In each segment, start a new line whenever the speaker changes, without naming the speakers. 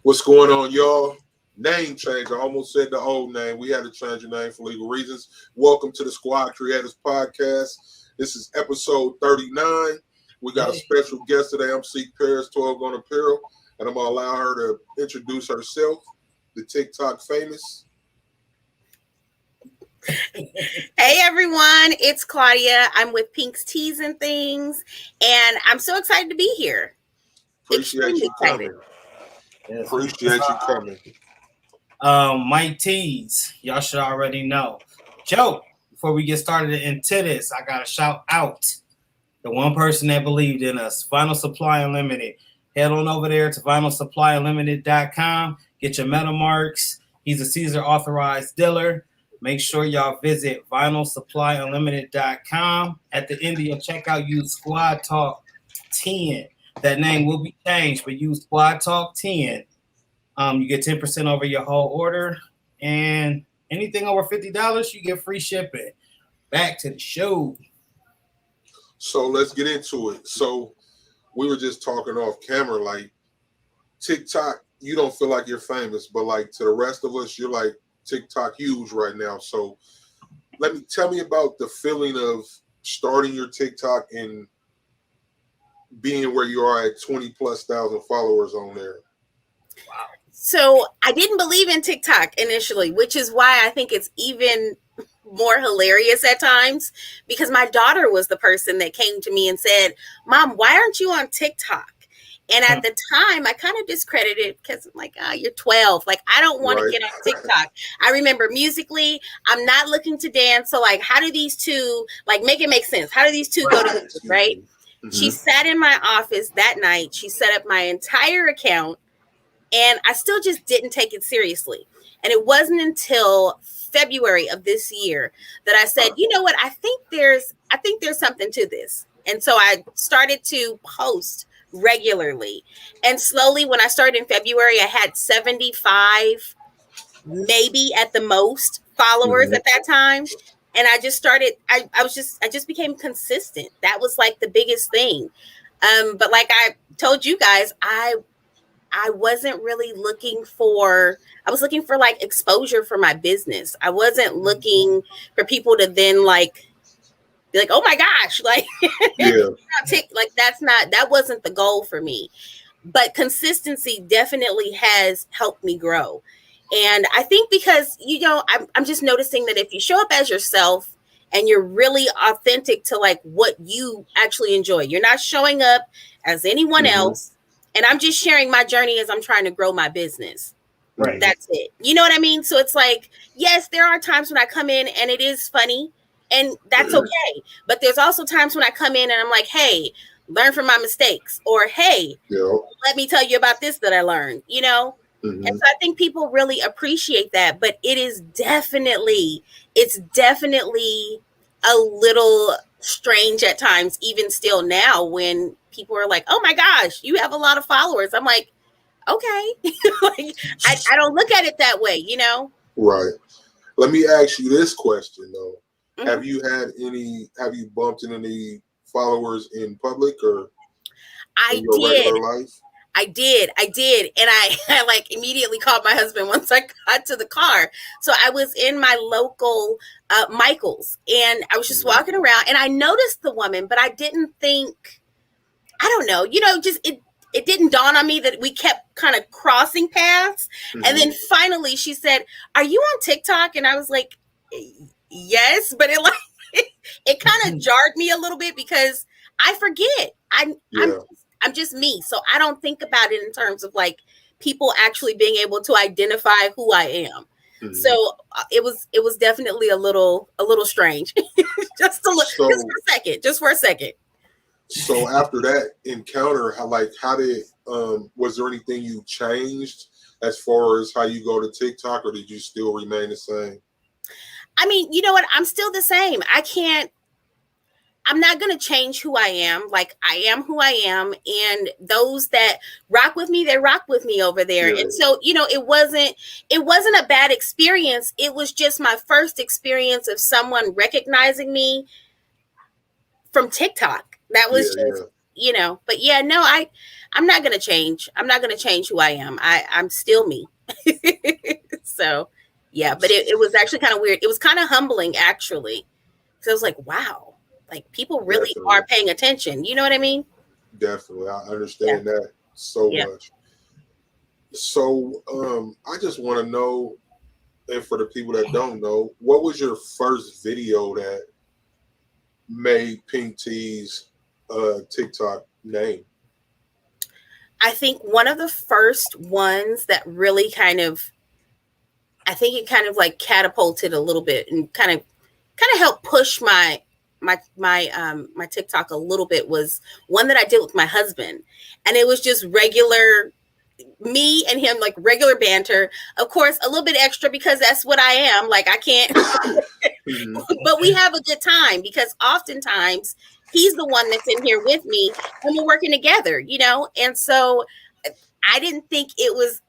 What's going on, y'all? Name change. I almost said the old name. We had to change the name for legal reasons. Welcome to the Squad Creators Podcast. This is episode 39. We got a special guest today. I'm Seek Paris, 12 on Apparel, and I'm going to allow her to introduce herself, the TikTok famous.
Hey everyone, it's Claudia. I'm with Pink's Teas and Things, and I'm so excited to be here.
Appreciate you coming. Yes. Appreciate you coming.
Mike Tees, y'all should already know. Joe, before we get started into this, I gotta shout out the one person that believed in us, Vinyl Supply Unlimited. Head on over there to vinylsupplyunlimited.com. Get your metal marks. He's a Caesar authorized dealer. Make sure y'all visit vinylsupplyunlimited.com. At the end of your checkout, use Squad Talk 10. That name will be changed, but use Squad Talk 10. You get 10% over your whole order, and anything over $50, you get free shipping. Back to the show.
So let's get into it. So we were just talking off camera, like TikTok, you don't feel like you're famous, but like to the rest of us, you're like TikTok huge right now. So tell me about the feeling of starting your TikTok and being where you are at 20,000+ followers on there.
Wow. So I didn't believe in TikTok initially, which is why I think it's even more hilarious at times, because my daughter was the person that came to me and said, "Mom, why aren't you on TikTok?" And at the time, I kind of discredited it because I'm like, you're 12. Like, I don't want to get on TikTok. I remember musically, I'm not looking to dance. So, like, how do these two, like, make it make sense? How do these two go together, right? Mm-hmm. She sat in my office that night. She set up my entire account, and I still just didn't take it seriously. And it wasn't until February of this year that I said, you know what? I think there's something to this. And so I started to post regularly, and slowly, when I started in February, I had 75, maybe at the most, followers at that time. And I just started, I just became consistent. That was like the biggest thing. But like I told you guys, I wasn't really looking for, I was looking for like exposure for my business. I wasn't looking for people to then like be like, oh my gosh, like, that wasn't the goal for me. But consistency definitely has helped me grow. And I think because, I'm just noticing that if you show up as yourself and you're really authentic to like what you actually enjoy, you're not showing up as anyone else. And I'm just sharing my journey as I'm trying to grow my business. Right. That's it. You know what I mean? So it's like, yes, there are times when I come in and it is funny. And that's okay. But there's also times when I come in and I'm like, hey, learn from my mistakes. Or, hey, let me tell you about this that I learned, And so I think people really appreciate that. But it's definitely a little strange at times, even still now, when people are like, oh, my gosh, you have a lot of followers. I'm like, okay. Like, I don't look at it that way,
Right. Let me ask you this question, though. Have you bumped into any followers in public or in your regular life?
I did. And I like immediately called my husband once I got to the car. So I was in my local Michael's, and I was just walking around, and I noticed the woman, but I didn't think, I don't know, just it didn't dawn on me that we kept kind of crossing paths. And then finally she said, "Are you on TikTok?" And I was like, yes, but it kind of jarred me a little bit because I forget. I'm just me. So I don't think about it in terms of like people actually being able to identify who I am. So it was definitely a little strange. just for a second.
So after that encounter, how did was there anything you changed as far as how you go to TikTok, or did you still remain the same?
I mean, you know what? I'm still the same. I'm not going to change who I am. Like, I am who I am. And those that rock with me, they rock with me over there. Yeah. And so, it wasn't a bad experience. It was just my first experience of someone recognizing me from TikTok. That was but yeah, no, I'm not going to change. I'm not going to change who I am. I'm still me. So, yeah, but it was actually kind of weird. It was kind of humbling, actually. So I was like, wow, like people really
Definitely.
are paying attention. You know what I mean?
Definitely. I understand that so
Yeah.
much. So I just want to know, and for the people that don't know, what was your first video that made Pink T's TikTok name?
I think one of the first ones that really I think it kind of like catapulted a little bit and kind of helped push my TikTok a little bit was one that I did with my husband. And it was just regular me and him, like regular banter. Of course, a little bit extra because that's what I am. Like I can't but we have a good time because oftentimes he's the one that's in here with me and we're working together, you know? And so I didn't think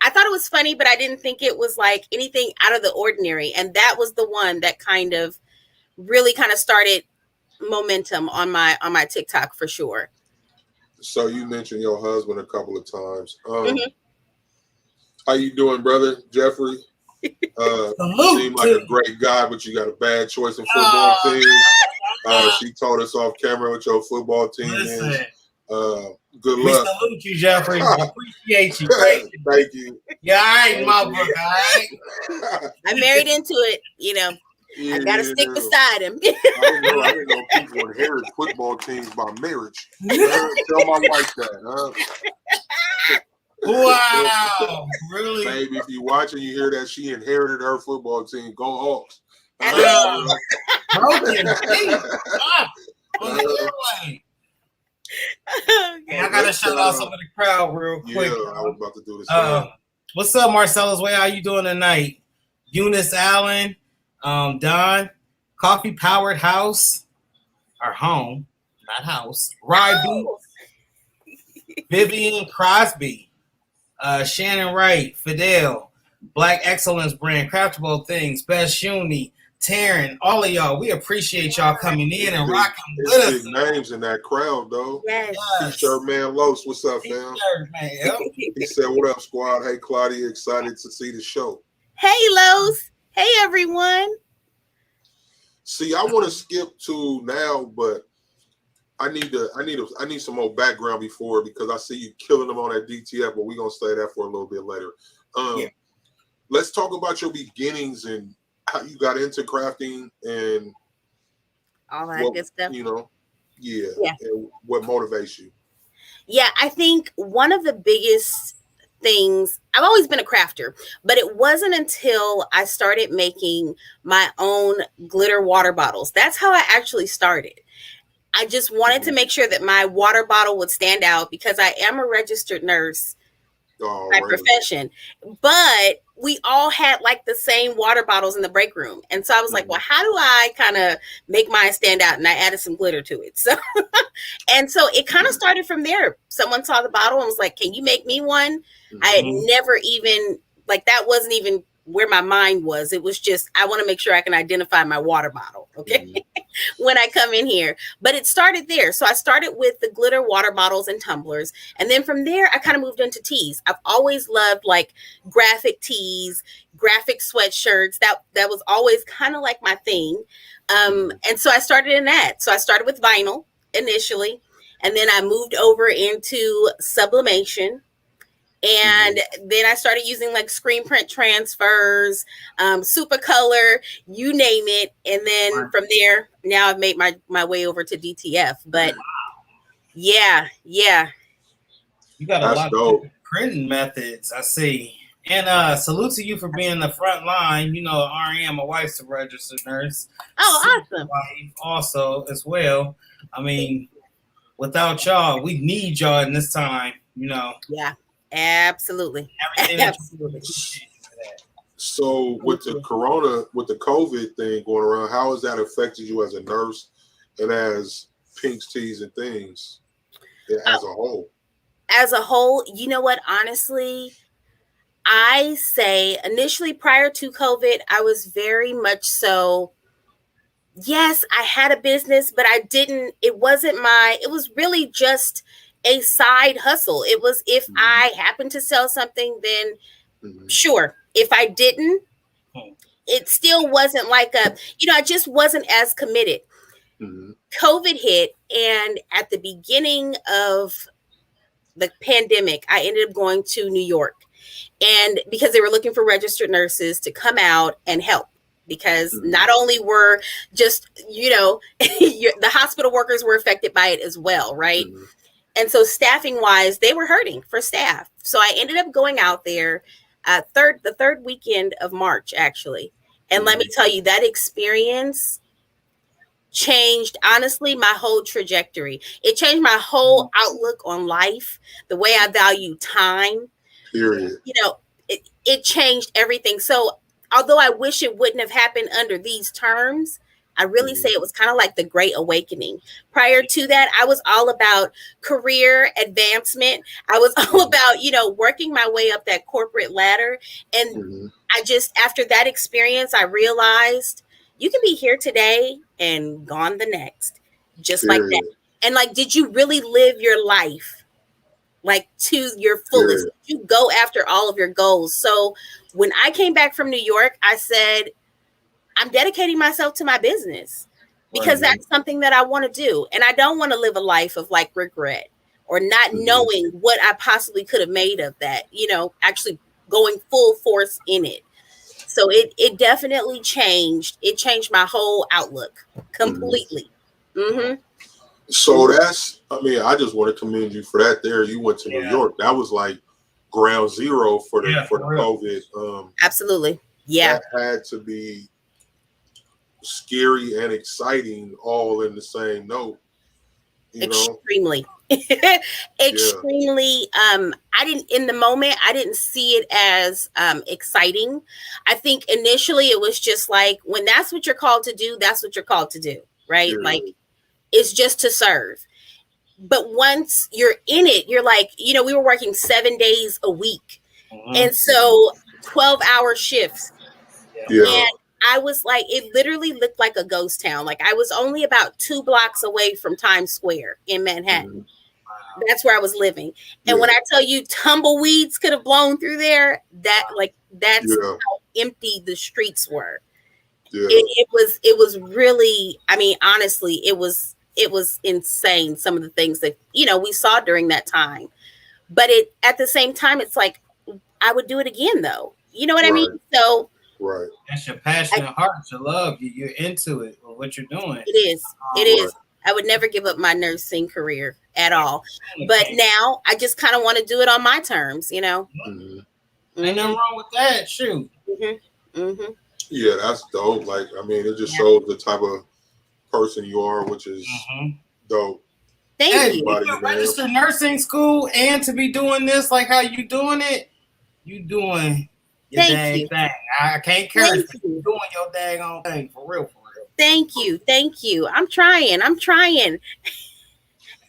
I thought it was funny, but I didn't think it was like anything out of the ordinary. And that was the one that really started momentum on my TikTok for sure.
So you mentioned your husband a couple of times.
Mm-hmm.
How you doing, brother Jeffrey? You seem like a great guy, but you got a bad choice in football team. She told us off camera what your football team is. Good luck.
We salute you, Jeffrey. I appreciate you.
Thank you.
Yeah, all right, my book, all right.
I married into it, you know. I gotta stick beside him.
I didn't know people inherit football teams by marriage. Tell my wife that.
Wow, really?
Baby, if you watch and you hear that she inherited her football team, go Hawks.
Broken. I gotta shout out some of the crowd real quick.
Yeah, I was about to do this.
What's up, Marcellus? Way, how you doing tonight? Eunice Allen, Don, Coffee Powered House, our home, not house. Rye Beats, Vivian Crosby, Shannon Wright, Fidel, Black Excellence Brand, Craftable Things, Best Uni, Taryn, all of y'all, we appreciate y'all coming in and rocking with us.
Big names in that crowd, though.
Yes.
T-shirt man Los, what's up, fam? He said, "What up, squad? Hey, Claudia, excited to see the show."
Hey, Los. Hey, everyone.
See, I want to skip to now, but I need some more background before because I see you killing them on that DTF, but we're gonna say that for a little bit later. Let's talk about your beginnings and how you got into crafting and
all that good stuff.
You know, and what motivates you.
Yeah, I think one of the biggest things, I've always been a crafter, but it wasn't until I started making my own glitter water bottles. That's how I actually started. I just wanted to make sure that my water bottle would stand out because I am a registered nurse by profession, but we all had like the same water bottles in the break room. And so I was like, well, how do I kind of make mine stand out? And I added some glitter to it. So, and so it kind of started from there. Someone saw the bottle and was like, can you make me one? I had never even, like, that wasn't even where my mind was. It was just, I want to make sure I can identify my water bottle. Okay. When I come in here, but it started there. So I started with the glitter water bottles and tumblers. And then from there, I kind of moved into tees. I've always loved like graphic tees, graphic sweatshirts. That was always kind of like my thing. And so I started in that. So I started with vinyl initially, and then I moved over into sublimation. And then I started using like screen print transfers, super color, you name it. And then from there, now I've made my way over to DTF. But yeah.
You got a lot of printing methods, I see. And salute to you for being the front line. You know, REM, my wife's a registered nurse.
Oh, awesome.
Also, as well. I mean, without y'all, we need y'all in this time, you know.
Yeah. Absolutely.
So with the COVID thing going around, how has that affected you as a nurse and as Pink's Tees and Things as a whole?
As a whole, you know what? Honestly, I say initially prior to COVID, I was very much so, yes, I had a business, but it was really just a side hustle. It was, if I happened to sell something, then sure. If I didn't, it still wasn't like I just wasn't as committed. COVID hit, and at the beginning of the pandemic, I ended up going to New York, and because they were looking for registered nurses to come out and help, because not only were just, the hospital workers were affected by it as well, right? And so staffing wise, they were hurting for staff. So I ended up going out there the third weekend of March, actually. And let me tell you, that experience changed, honestly, my whole trajectory. It changed my whole outlook on life, the way I value time.
Period.
It changed everything. So although I wish it wouldn't have happened under these terms, I really say it was kind of like the Great Awakening. Prior to that, I was all about career advancement. I was all about, working my way up that corporate ladder. And I just, after that experience, I realized you can be here today and gone the next, just like that. And like, did you really live your life like to your fullest? Did you go after all of your goals? So when I came back from New York, I said, I'm dedicating myself to my business because that's something that I want to do. And I don't want to live a life of like regret or not knowing what I possibly could have made of that, actually going full force in it. So it definitely changed. It changed my whole outlook completely.
So that's, I just want to commend you for that there. You went to New York. That was like ground zero for the COVID.
Absolutely. Yeah.
That had to be scary and exciting all in the same note.
Extremely. Extremely. In the moment, I didn't see it as exciting. I think initially it was just like, when that's what you're called to do, that's what you're called to do, right? Like, it's just to serve. But once you're in it, you're like, we were working 7 days a week. And so 12-hour shifts. And I was like, it literally looked like a ghost town. Like, I was only about 2 blocks away from Times Square in Manhattan. That's where I was living. And when I tell you tumbleweeds could have blown through there, that's how empty the streets were. It was really, honestly, it was insane, some of the things that, we saw during that time. But at the same time, it's like, I would do it again, though. You know what I mean? So
that's your passion and heart, your love. You're into it, or what you're doing.
It is. It is. I would never give up my nursing career at all. But now I just kind of want to do it on my terms, Ain't
nothing wrong with that. Shoot.
Yeah, that's dope. Like, it just shows the type of person you are, which is dope.
Thank you.
You registered nursing school, and to be doing this like how you doing it, you doing your dang thing. I can't curse. You doing your daggone thing for real.
Thank you. I'm trying.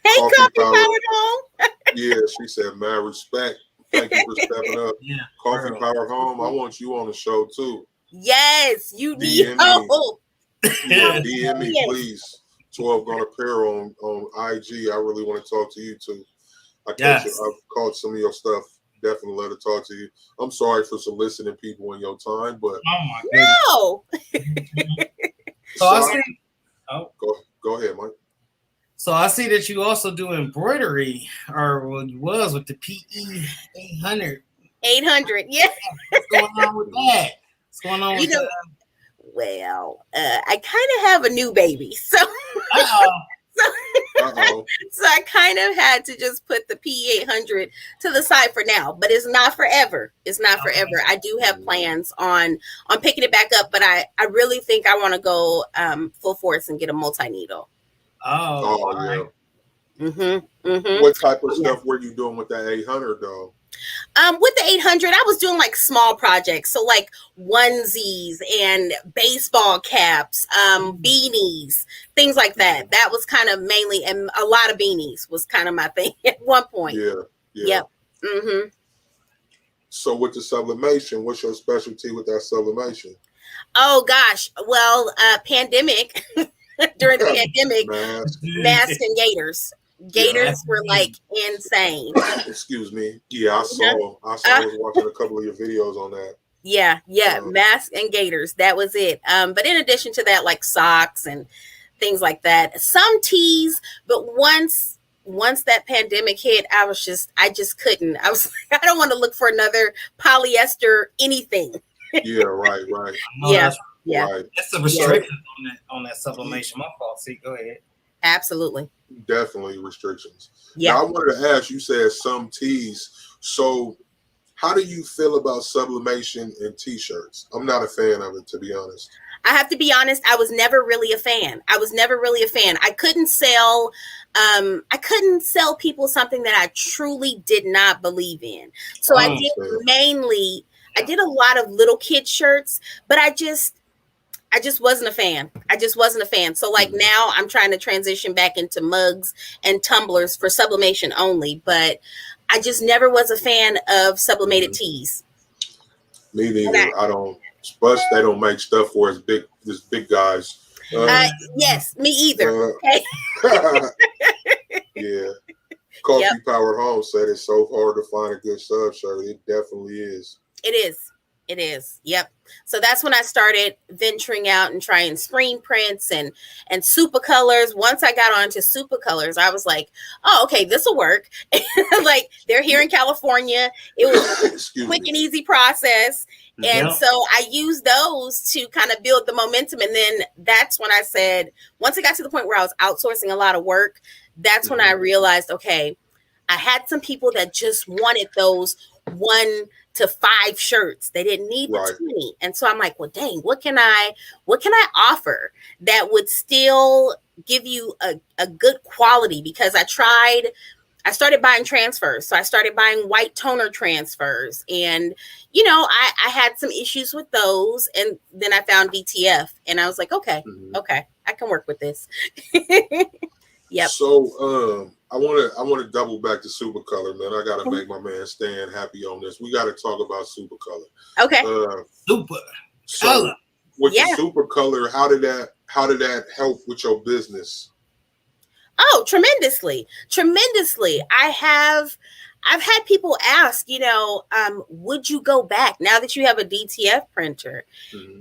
Hey, Coffee Powered Home.
Yeah, she said, man, respect. Thank you for stepping up. Coffee Powered Home. I want you on the show too.
Yes, you need hope.
DM me, please. 12 Gone Apparel on IG. I really want to talk to you too. I've caught some of your stuff. Definitely let her talk to you. I'm sorry for soliciting people in your time, but
no.
Go ahead, Mike.
So I see that you also do embroidery, or you was with the PE 800.
800, yeah.
What's going on with that? What's going on with that?
Well, I kind of have a new baby, so. So I kind of had to just put the P800 to the side for now, but it's not forever. I do have plans on picking it back up, but I really think I want to go full force and get a multi-needle.
Yeah. What type of stuff were you doing with that 800 though?
With the 800, I was doing like small projects. So like onesies and baseball caps, beanies, things like that. That was kind of mainly, and a lot of beanies was kind of my thing at one point. Yep.
So with the sublimation, what's your specialty with that sublimation?
Oh gosh. Well, pandemic, during the pandemic, masks and gaiters. Gators were like insane.
Excuse me. Yeah, I was watching a couple of your videos on that.
Yeah, masks and gaiters. That was it. But in addition to that, like socks and things like that, some tees. But once that pandemic hit, I just couldn't. I was like, I don't want to look for another polyester anything.
Yeah, right.
Yeah.
Right.
That's the restrictions on that sublimation. My fault. See, go ahead.
Absolutely.
Definitely restrictions.
Yeah.
Now, I wanted to ask, you said some tees. So how do you feel about sublimation in t-shirts? I'm not a fan of it, to be honest.
I have to be honest, I was never really a fan. I couldn't sell people something that I truly did not believe in. So I did a lot of little kid shirts, but I just wasn't a fan. So like now I'm trying to transition back into mugs and tumblers for sublimation only, but I just never was a fan of sublimated tees.
Me neither. I don't. Plus, they don't make stuff for as big guys.
Yes, me either.
Yeah. Coffee Powered Home said it's so hard to find a good sub shirt. It definitely is.
It is. Yep. So that's when I started venturing out and trying screen prints and super colors. Once I got onto super colors, I was like, oh, okay, this will work. Like they're here in California. It was a quick and easy process. And so I used those to kind of build the momentum. And then that's when I said, once it got to the point where I was outsourcing a lot of work, that's when I realized, okay, I had some people that just wanted those 1 to 5 shirts. They didn't need the 20. And so I'm like, well, dang, what can I offer that would still give you a good quality? Because I started buying transfers. So I started buying white toner transfers. And, I had some issues with those. And then I found DTF and I was like, okay, I can work with this. Yep.
So I want to double back to Supercolor, man. I gotta make my man Stan happy on this. We got to talk about Supercolor.
Okay.
So with the Supercolor, how did that help with your business?
Oh, tremendously. I've had people ask, would you go back now that you have a DTF printer?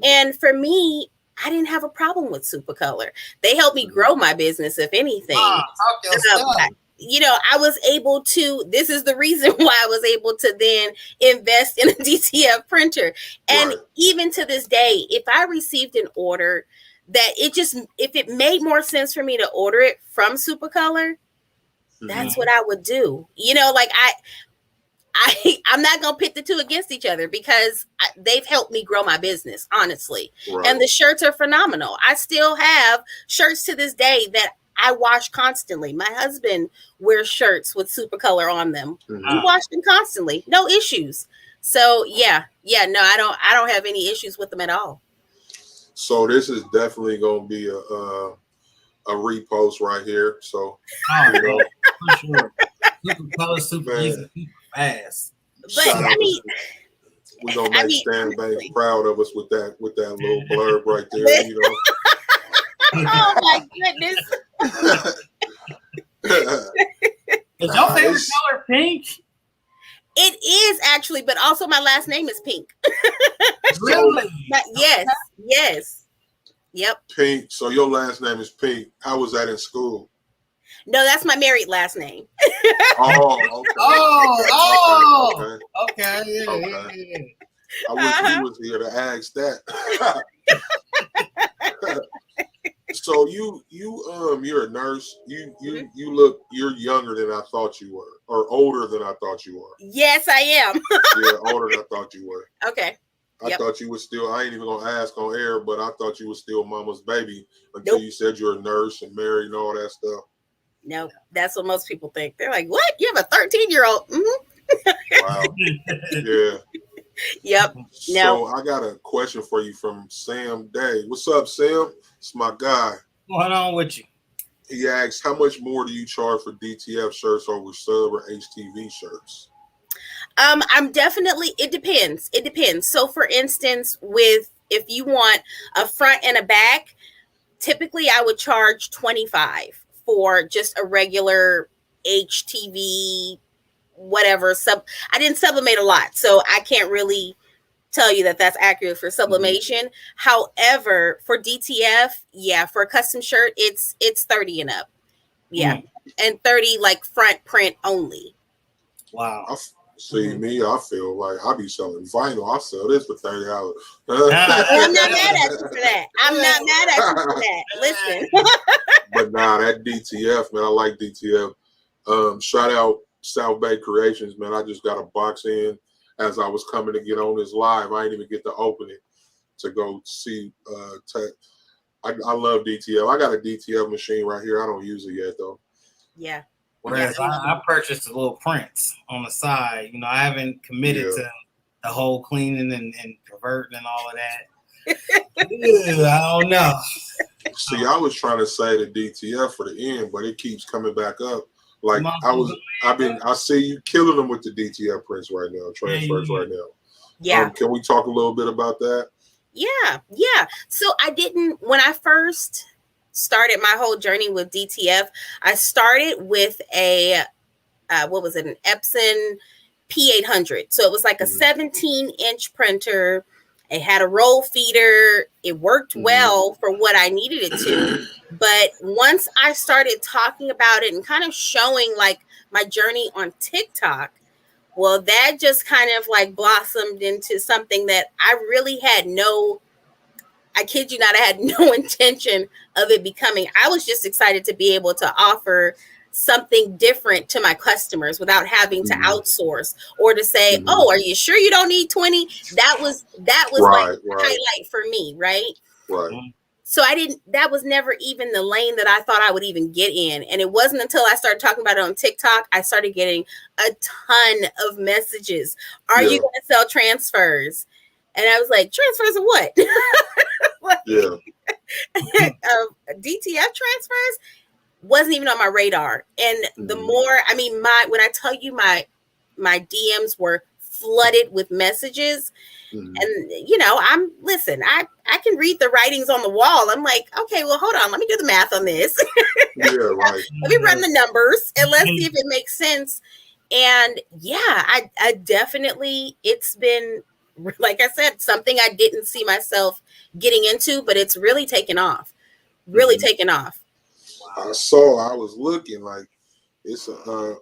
And for me, I didn't have a problem with Supercolor. They helped me grow my business, if anything. I was able to, this is the reason why I was able to then invest in a DTF printer. And even to this day, if I received an order that if it made more sense for me to order it from Supercolor, that's what I would do. I'm not going to pit the two against each other because they've helped me grow my business, honestly. And the shirts are phenomenal. I still have shirts to this day that I wash constantly. My husband wears shirts with Supercolor on them. We wash them constantly. No issues. So no, I don't have any issues with them at all.
So this is definitely going to be a repost right here. So,
for sure. Supercolor, super easy, super fast.
But
we're gonna make Stan Banks proud of us with that little blurb right there.
Oh my goodness.
Is your favorite color pink?
It is actually, but also my last name is Pink.
Really?
Yes. Yep.
Pink. So your last name is Pink. How was that in school?
No, that's my married last name.
Oh, okay.
Okay. Yeah.
I wish he was here to ask that. So you're a nurse. You're younger than I thought you were, or older than I thought you were.
Yes, I am.
Yeah, older than I thought you were.
Okay.
I thought you were still, I ain't even gonna ask on air, but I thought you were still mama's baby until you said you're a nurse and married and all that stuff.
No, that's what most people think. They're like, what? You have a 13-year-old?
Wow. Yeah.
Yep.
So I got a question for you from Sam Day. What's up, Sam? It's my guy.
What's going on with you?
He asks, how much more do you charge for DTF shirts over sub or HTV shirts?
It depends. So for instance, if you want a front and a back, typically I would charge $25 for just a regular HTV, whatever. I didn't sublimate a lot, so I can't really tell you that that's accurate for sublimation. However, for DTF, yeah, for a custom shirt, it's 30 and up. Yeah. And 30 like front print only.
Wow.
See me, I feel like I be selling vinyl. I sell this for $30.
I'm not mad at you for that. I'm not mad at you for that. Listen.
But nah, that DTF, man, I like DTF. Shout out South Bay Creations, man. I just got a box in as I was coming to get on this live. I didn't even get to open it to go see. I love DTF. I got a DTF machine right here. I don't use it yet though.
Yeah.
Whereas I purchased the little prints on the side. You know, I haven't committed to the whole cleaning and converting and all of that. I don't know.
See, I was trying to say the DTF for the end, but it keeps coming back up. Like I see you killing them with the DTF prints right now, transfers right now.
Yeah.
Can we talk a little bit about that?
Yeah. So when I first started my whole journey with DTF, I started with an Epson P800. So it was like a 17-inch printer. It had a roll feeder. It worked well for what I needed it to. But once I started talking about it and kind of showing like my journey on TikTok, well, that just kind of like blossomed into something that I really had I kid you not, I had no intention of it becoming. I was just excited to be able to offer something different to my customers without having to outsource or to say, oh, are you sure you don't need 20? That was like the highlight for me, right?
Right.
So that was never even the lane that I thought I would even get in. And it wasn't until I started talking about it on TikTok, I started getting a ton of messages. Are you going to sell transfers? And I was like, transfers of what? DTF transfers wasn't even on my radar. And the more, when I tell you my DMs were flooded with messages, and I can read the writings on the wall. I'm like, okay, well, hold on, let me do the math on this. Let me run the numbers and let's see if it makes sense. And I definitely, it's been, like I said, something I didn't see myself getting into, but it's really taken off. Taken off.
I was looking like it's I'm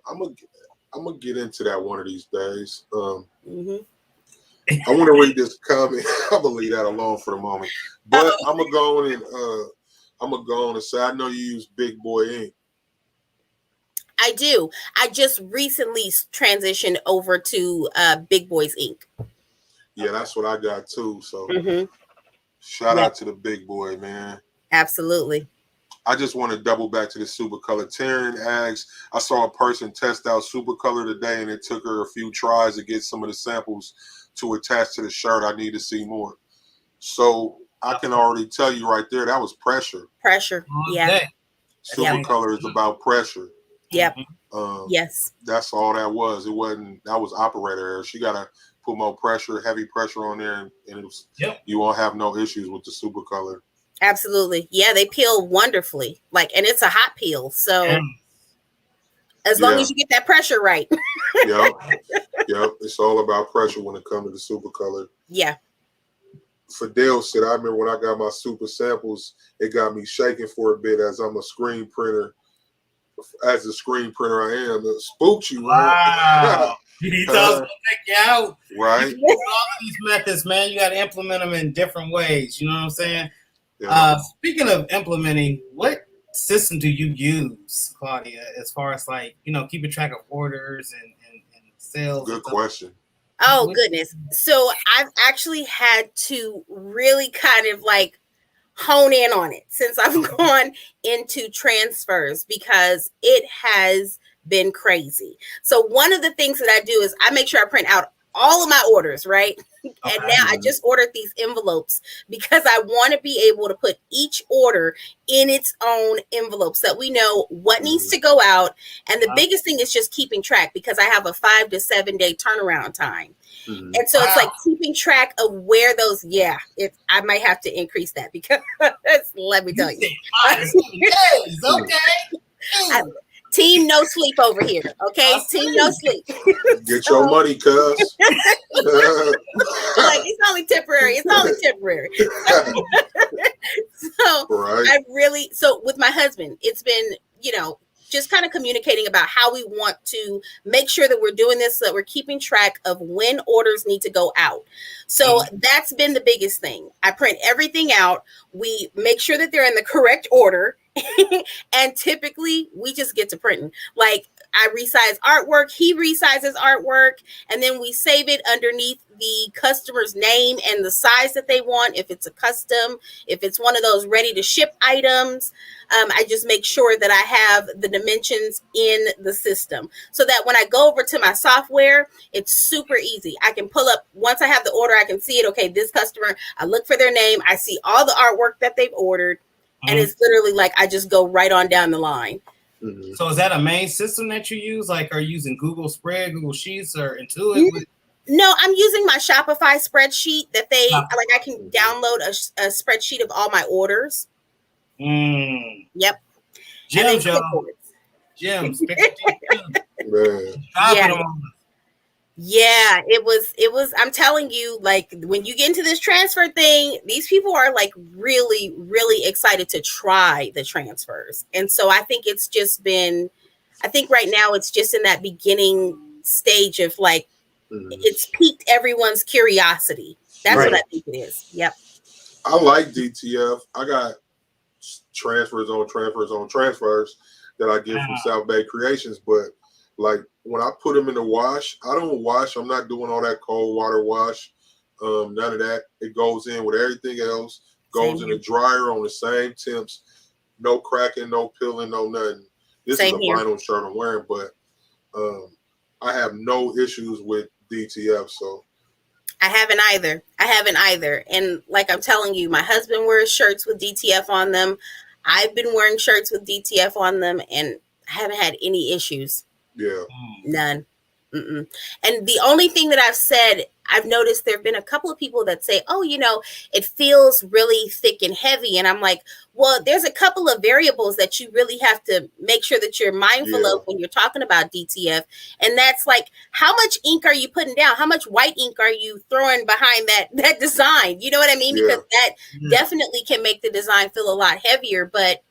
gonna get into that one of these days. I want to read this comment. I'm gonna leave that alone for the moment. But I'm gonna go on and say I know you use Big Boy ink.
I do. I just recently transitioned over to Big Boys ink.
Yeah, that's what I got too. So shout out to the Big Boy, man.
Absolutely.
I just want to double back to the super color. Taryn asks, I saw a person test out super color today and it took her a few tries to get some of the samples to attach to the shirt. I need to see more. So I can already tell you right there, that was pressure.
Yeah.
Super color is about pressure.
Yep.
Yes. That's all that was. That was operator error. She got to put more pressure, heavy pressure on there, and it was, you won't have no issues with the super color.
Absolutely. Yeah, they peel wonderfully. And it's a hot peel. So as long as you get that pressure right.
Yep. It's all about pressure when it comes to the super color.
Yeah.
Fidel said, I remember when I got my super samples, it got me shaking for a bit as I'm a screen printer. As a screen printer I am. It spooked you, right?
Wow. He does take you out.
Right.
All these methods, man, you got to implement them in different ways. You know what I'm saying?
Yeah.
Speaking of implementing, what system do you use, Claudia, as far as keeping track of orders and sales?
Good question.
Oh, goodness. So I've actually had to really kind of hone in on it since I've gone into transfers because it has been crazy. So one of the things that I do is I make sure I print out all of my orders, right? And now I just ordered these envelopes because I want to be able to put each order in its own envelope so that we know what needs to go out. And the biggest thing is just keeping track because I have a 5 to 7 day turnaround time. And so it's keeping track of where those, I might have to increase that because let me tell you.
Okay.
Team no sleep over here. Okay, team no sleep.
Get your money, cuz.
Like, it's only temporary. It's only temporary. So
Right.
so with my husband, it's been, just kind of communicating about how we want to make sure that we're doing this, so that we're keeping track of when orders need to go out. So that's been the biggest thing. I print everything out. We make sure that they're in the correct order. And typically we just get to printing. Like, I resize artwork, he resizes artwork, and then we save it underneath the customer's name and the size that they want. If it's a custom, if it's one of those ready to ship items, I just make sure that I have the dimensions in the system, so that when I go over to my software, it's super easy. I can pull up, once I have the order, I can see it. Okay, this customer, I look for their name, I see all the artwork that they've ordered, and it's literally like I just go right on down the line.
Mm-hmm.
So is that a main system that you use? Like, are you using Google Spread, Google Sheets, or Intuit?
No, I'm using my Shopify spreadsheet that I can download a spreadsheet of all my orders. Yep.
Gems, y'all. Gems.
Yeah, it was, I'm telling you, like, when you get into this transfer thing, these people are like really, really excited to try the transfers. And so I think right now it's just in that beginning stage of like, it's piqued everyone's curiosity. That's what I think it is. Yep.
I like DTF. I got transfers that I get from South Bay Creations, but like, when I put them in the wash, I don't wash. I'm not doing all that cold water wash. None of that. It goes in with everything else. Goes in the dryer on the same temps. No cracking, no peeling, no nothing. This is a vinyl shirt I'm wearing, but I have no issues with DTF. So
I haven't either. And like I'm telling you, my husband wears shirts with DTF on them. I've been wearing shirts with DTF on them, and I haven't had any issues.
Yeah.
None. And the only thing that I've noticed, there have been a couple of people that say, oh, it feels really thick and heavy. And I'm like, well, there's a couple of variables that you really have to make sure that you're mindful of when you're talking about DTF. And that's like, how much ink are you putting down? How much white ink are you throwing behind that design? You know what I mean? Because that definitely can make the design feel a lot heavier. But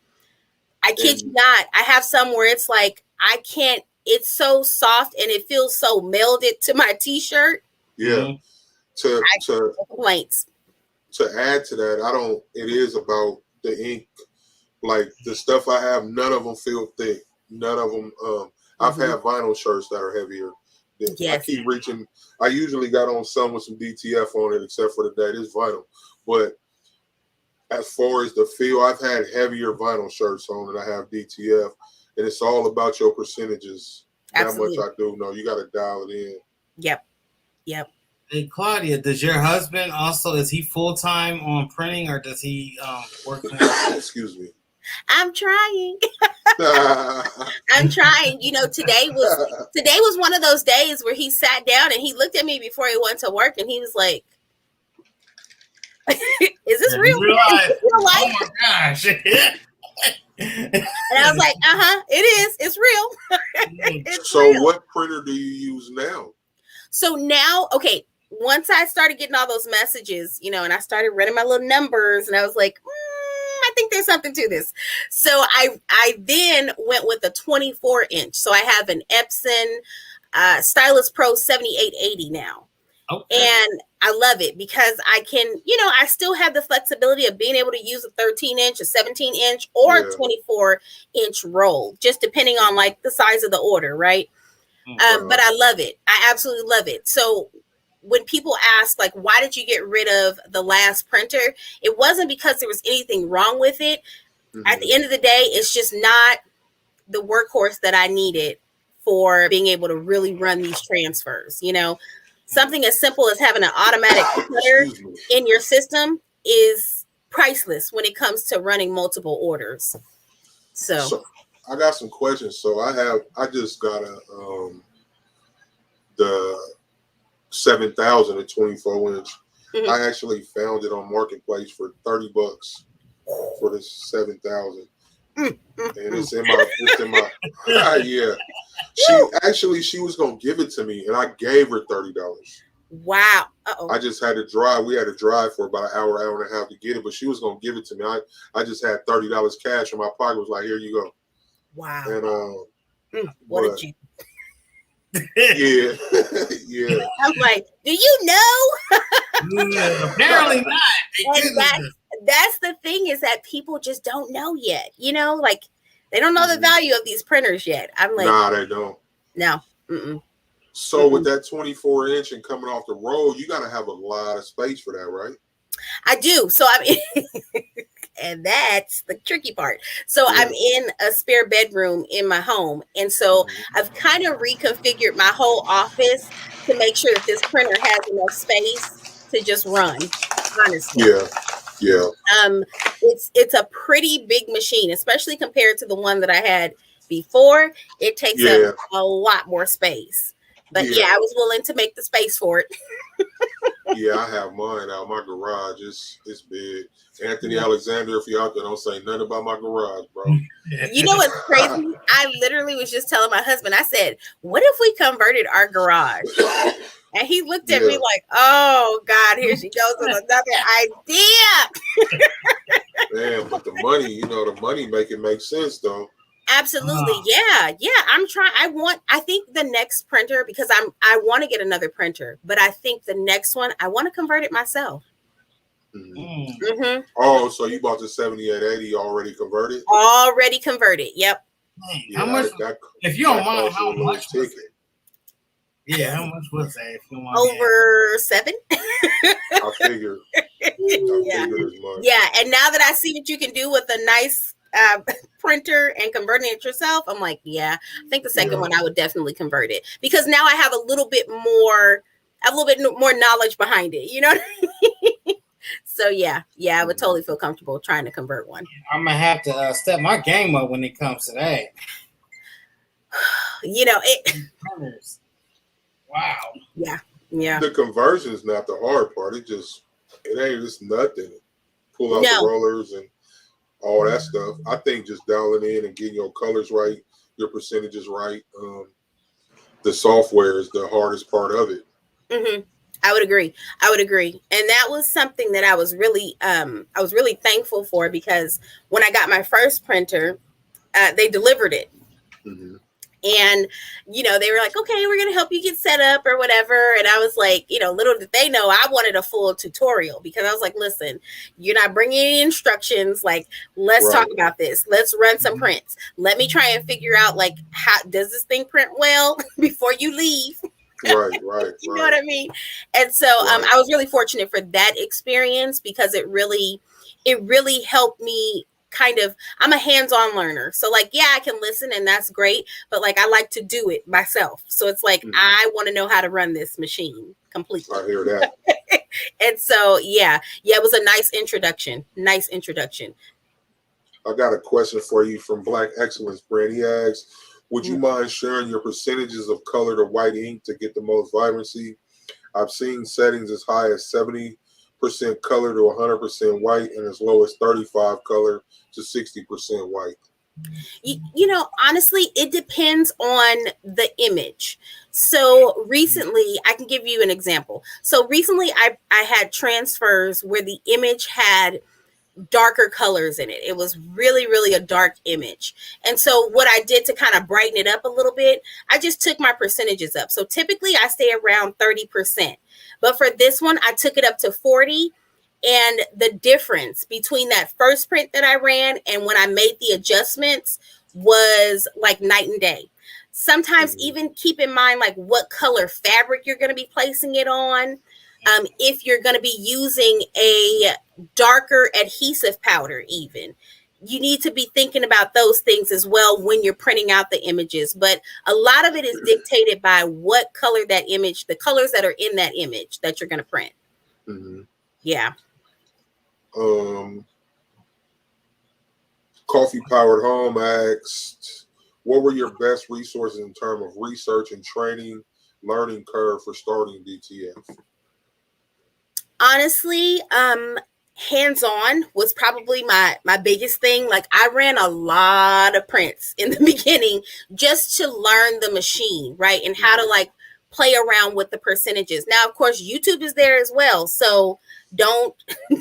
I kid you not, I have some where it's like, I can't, it's so soft and it feels so melded to my t-shirt.
Yeah. To add to that, it is about the ink. Like, the stuff I have, none of them feel thick. None of them. I've had vinyl shirts that are heavier. I keep reaching. I usually got on some with some DTF on it, except for today. It's vinyl. But as far as the feel, I've had heavier vinyl shirts on than I have DTF. And it's all about your percentages.
Absolutely.
How much I do know. You got to dial it in.
Yep.
Hey, Claudia, does your husband also, is he full-time on printing, or does he work?
Excuse me.
I'm trying. I'm trying. Today was one of those days where he sat down and he looked at me before he went to work, and he was like, is this real? Real life?
Oh my gosh.
And I was like, it is. It's real.
So real. What printer do you use now?
So now, okay, once I started getting all those messages, and I started running my little numbers, and I was like, I think there's something to this. So I then went with a 24-inch. So I have an Epson Stylus Pro 7880 now. Okay. And I love it because I can, I still have the flexibility of being able to use a 13-inch, a 17-inch, or a 24-inch roll, just depending on like the size of the order, right? But I love it. I absolutely love it. So when people ask, like, why did you get rid of the last printer? It wasn't because there was anything wrong with it. At the end of the day, it's just not the workhorse that I needed for being able to really run these transfers, Something as simple as having an automatic cutter in your system is priceless when it comes to running multiple orders. So
I got some questions. So I just got the 7,000 at 24-inch. I actually found it on Marketplace for $30 for this 7,000. And it's in my yeah. She was gonna give it to me, and I gave her $30.
Wow. Uh-oh.
I just had to drive. We had to drive for about an hour and a half to get it, but she was gonna give it to me. I just had $30 cash in my pocket. Was like, here you go.
Wow.
And
what a G.
Yeah. Yeah.
I'm like, do you know?
Apparently not.
And that's the thing, is that people just don't know yet. You know, like they don't know the value of these printers yet. I'm like,
nah, they don't.
No. Mm-mm.
So with that 24-inch and coming off the roll, you got to have a lot of space for that, right?
I do. So I mean, and that's the tricky part. So I'm in a spare bedroom in my home. And so I've kind of reconfigured my whole office to make sure that this printer has enough space to just run, honestly.
Yeah.
It's a pretty big machine, especially compared to the one that I had before. It takes up a lot more space. But yeah, I was willing to make the space for it.
Yeah, I have mine out. My garage is big. Anthony Alexander, if you're out there, don't say nothing about my garage, bro.
You know what's crazy? I literally was just telling my husband, I said, what if we converted our garage? And he looked at me like, oh, God, here she goes with another idea.
Man, but the money make it make sense, though.
Absolutely. Yeah. I'm trying. I think the next printer, because I want to get another printer, but I think the next one, I want to convert it myself.
Oh, so you bought the 7880 already converted?
Already converted. Yep.
How much? If you don't mind, how much was it? Yeah, how much was that? If you don't mind
over $7.
I figured.
Yeah, and now that I see what you can do with a nice printer and converting it yourself, I'm like, I think the second one I would definitely convert it, because now I have a little bit more knowledge behind it. You know what I mean? So yeah, I would totally feel comfortable trying to convert one.
I'm gonna have to step my game up when it comes to that.
You know it.
Wow.
Yeah.
The conversion is not the hard part. It ain't just nothing. Pull out the rollers and all that stuff. I think just dialing in and getting your colors right, your percentages right. The software is the hardest part of it.
I would agree. And that was something that I was really thankful for, because when I got my first printer, they delivered it. And, they were like, okay, we're going to help you get set up or whatever. And I was like, little did they know I wanted a full tutorial, because I was like, listen, you're not bringing any instructions. Like, let's talk about this. Let's run some prints. Let me try and figure out, like, how does this thing print well before you leave?
Right.
You know what I mean? And so I was really fortunate for that experience, because it really helped me. I'm a hands-on learner. So like, I can listen and that's great, but like, I like to do it myself. So it's like, I want to know how to run this machine completely.
I hear that.
And so, it was a nice introduction.
I got a question for you from Black Excellence, Brand. He asks, would you mind sharing your percentages of color to white ink to get the most vibrancy? I've seen settings as high as 70% color to 100% white, and as low as 35 color to 60% white.
Honestly, it depends on the image. So recently, I can give you an example. So recently, I had transfers where the image had darker colors in it. It was really, really a dark image. And so what I did to kind of brighten it up a little bit, I just took my percentages up. So typically I stay around 30%. But for this one, I took it up to 40. And the difference between that first print that I ran and when I made the adjustments was like night and day. Sometimes even keep in mind like what color fabric you're going to be placing it on. If you're going to be using a darker adhesive powder, even, you need to be thinking about those things as well when you're printing out the images. But a lot of it is dictated by what color that image, the colors that are in that image that you're going to print. Yeah.
Coffee Powered Home asked, what were your best resources in terms of research and training, learning curve for starting DTF?
Honestly, hands-on was probably my biggest thing. Like I ran a lot of prints in the beginning just to learn the machine, right? And how to like play around with the percentages. Now, of course, YouTube is there as well. So don't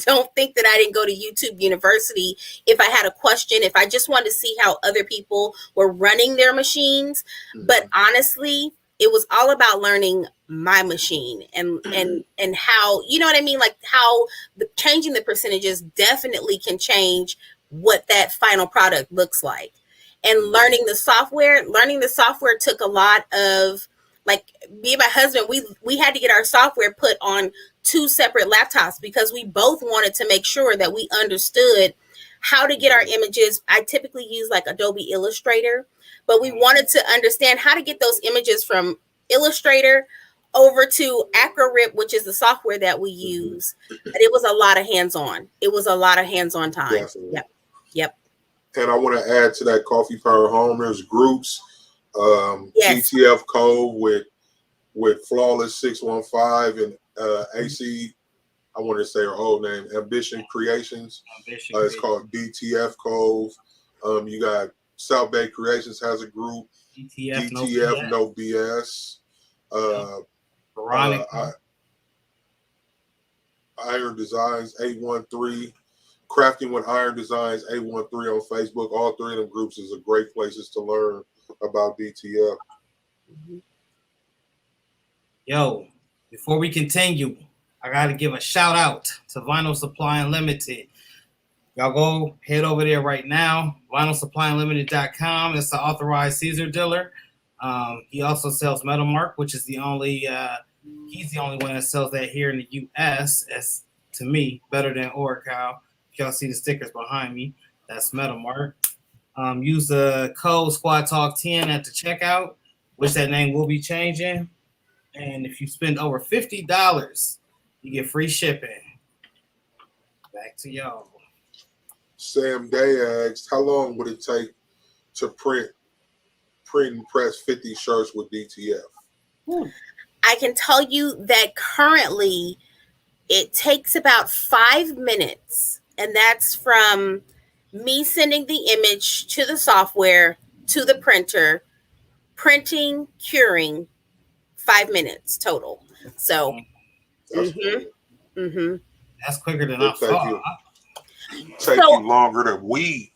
don't think that I didn't go to YouTube University if I had a question, if I just wanted to see how other people were running their machines. But honestly, it was all about learning my machine and how, you know what I mean? Like how changing the percentages definitely can change what that final product looks like. And learning the software took a lot of, like, me and my husband, we had to get our software put on 2 separate laptops because we both wanted to make sure that we understood how to get our images. I typically use like Adobe Illustrator, but we wanted to understand how to get those images from Illustrator over to AcroRip, which is the software that we use. But it was a lot of hands-on. It was a lot of hands-on time.
Definitely.
Yep.
And I want to add to that Coffee Power Home. There's groups,
Yes.
DTF Code with Flawless 615 and AC. I want to say her old name, Ambition Creations. It's called DTF Cove. You got South Bay Creations has a group. DTF No BS. Iron Designs 813. Crafting with Iron Designs 813 on Facebook. All 3 of them groups is a great places to learn about DTF.
Yo, before we continue, I got to give a shout out to Vinyl Supply Unlimited. Y'all go head over there right now, vinylsupplyunlimited.com. It's the authorized Caesar dealer. He also sells Metal Mark, which is the only, he's the only one that sells that here in the U.S. As to me, better than Oracle. If y'all see the stickers behind me, that's Metal Mark. Use the code Squad Talk 10 at the checkout, which that name will be changing. And if you spend over $50, you get free shipping. Back to y'all.
Sam Day asked, how long would it take to print and press 50 shirts with DTF?
I can tell you that currently it takes about 5 minutes, and that's from me sending the image to the software, to the printer, printing, curing, 5 minutes total. So,
That's
quicker than I thought.
Take you longer to weed.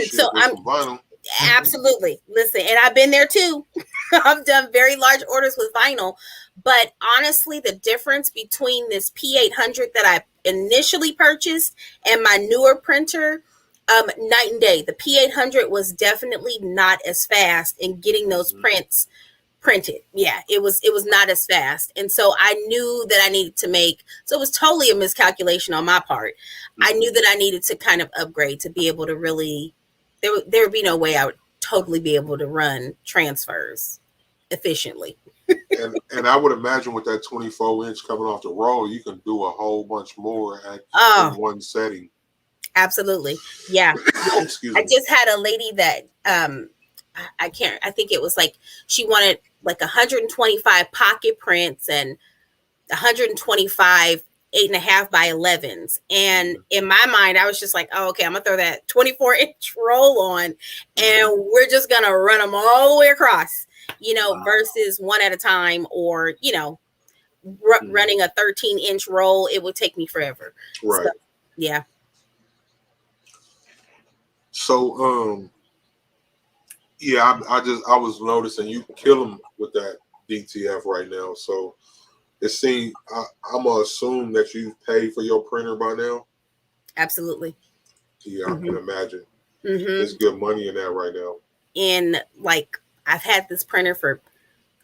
So I'm vinyl. Absolutely. Listen, and I've been there too. I've done very large orders with vinyl, but honestly, the difference between this P800 that I initially purchased and my newer printer, night and day. The P800 was definitely not as fast in getting those prints printed. Yeah, it was not as fast. And so I knew that I needed to make, so it was totally a miscalculation on my part. I knew that I needed to kind of upgrade to be able to really, there would be no way I would totally be able to run transfers efficiently.
and I would imagine with that 24-inch coming off the roll, you can do a whole bunch more in one setting.
Absolutely. Yeah. I just had a lady that I think it was like she wanted like 125 pocket prints and 125 8.5 by 11s. And in my mind, I was just like, oh, okay, I'm gonna throw that 24-inch roll on and we're just gonna run them all the way across, versus one at a time, or, running a 13-inch roll, it would take me forever.
Right.
So, yeah.
So, yeah, I was noticing you can kill them with that DTF right now. So it seems I'm gonna assume that you've paid for your printer by now.
Absolutely.
Yeah, I can imagine. There's good money in that right now.
And like I've had this printer for,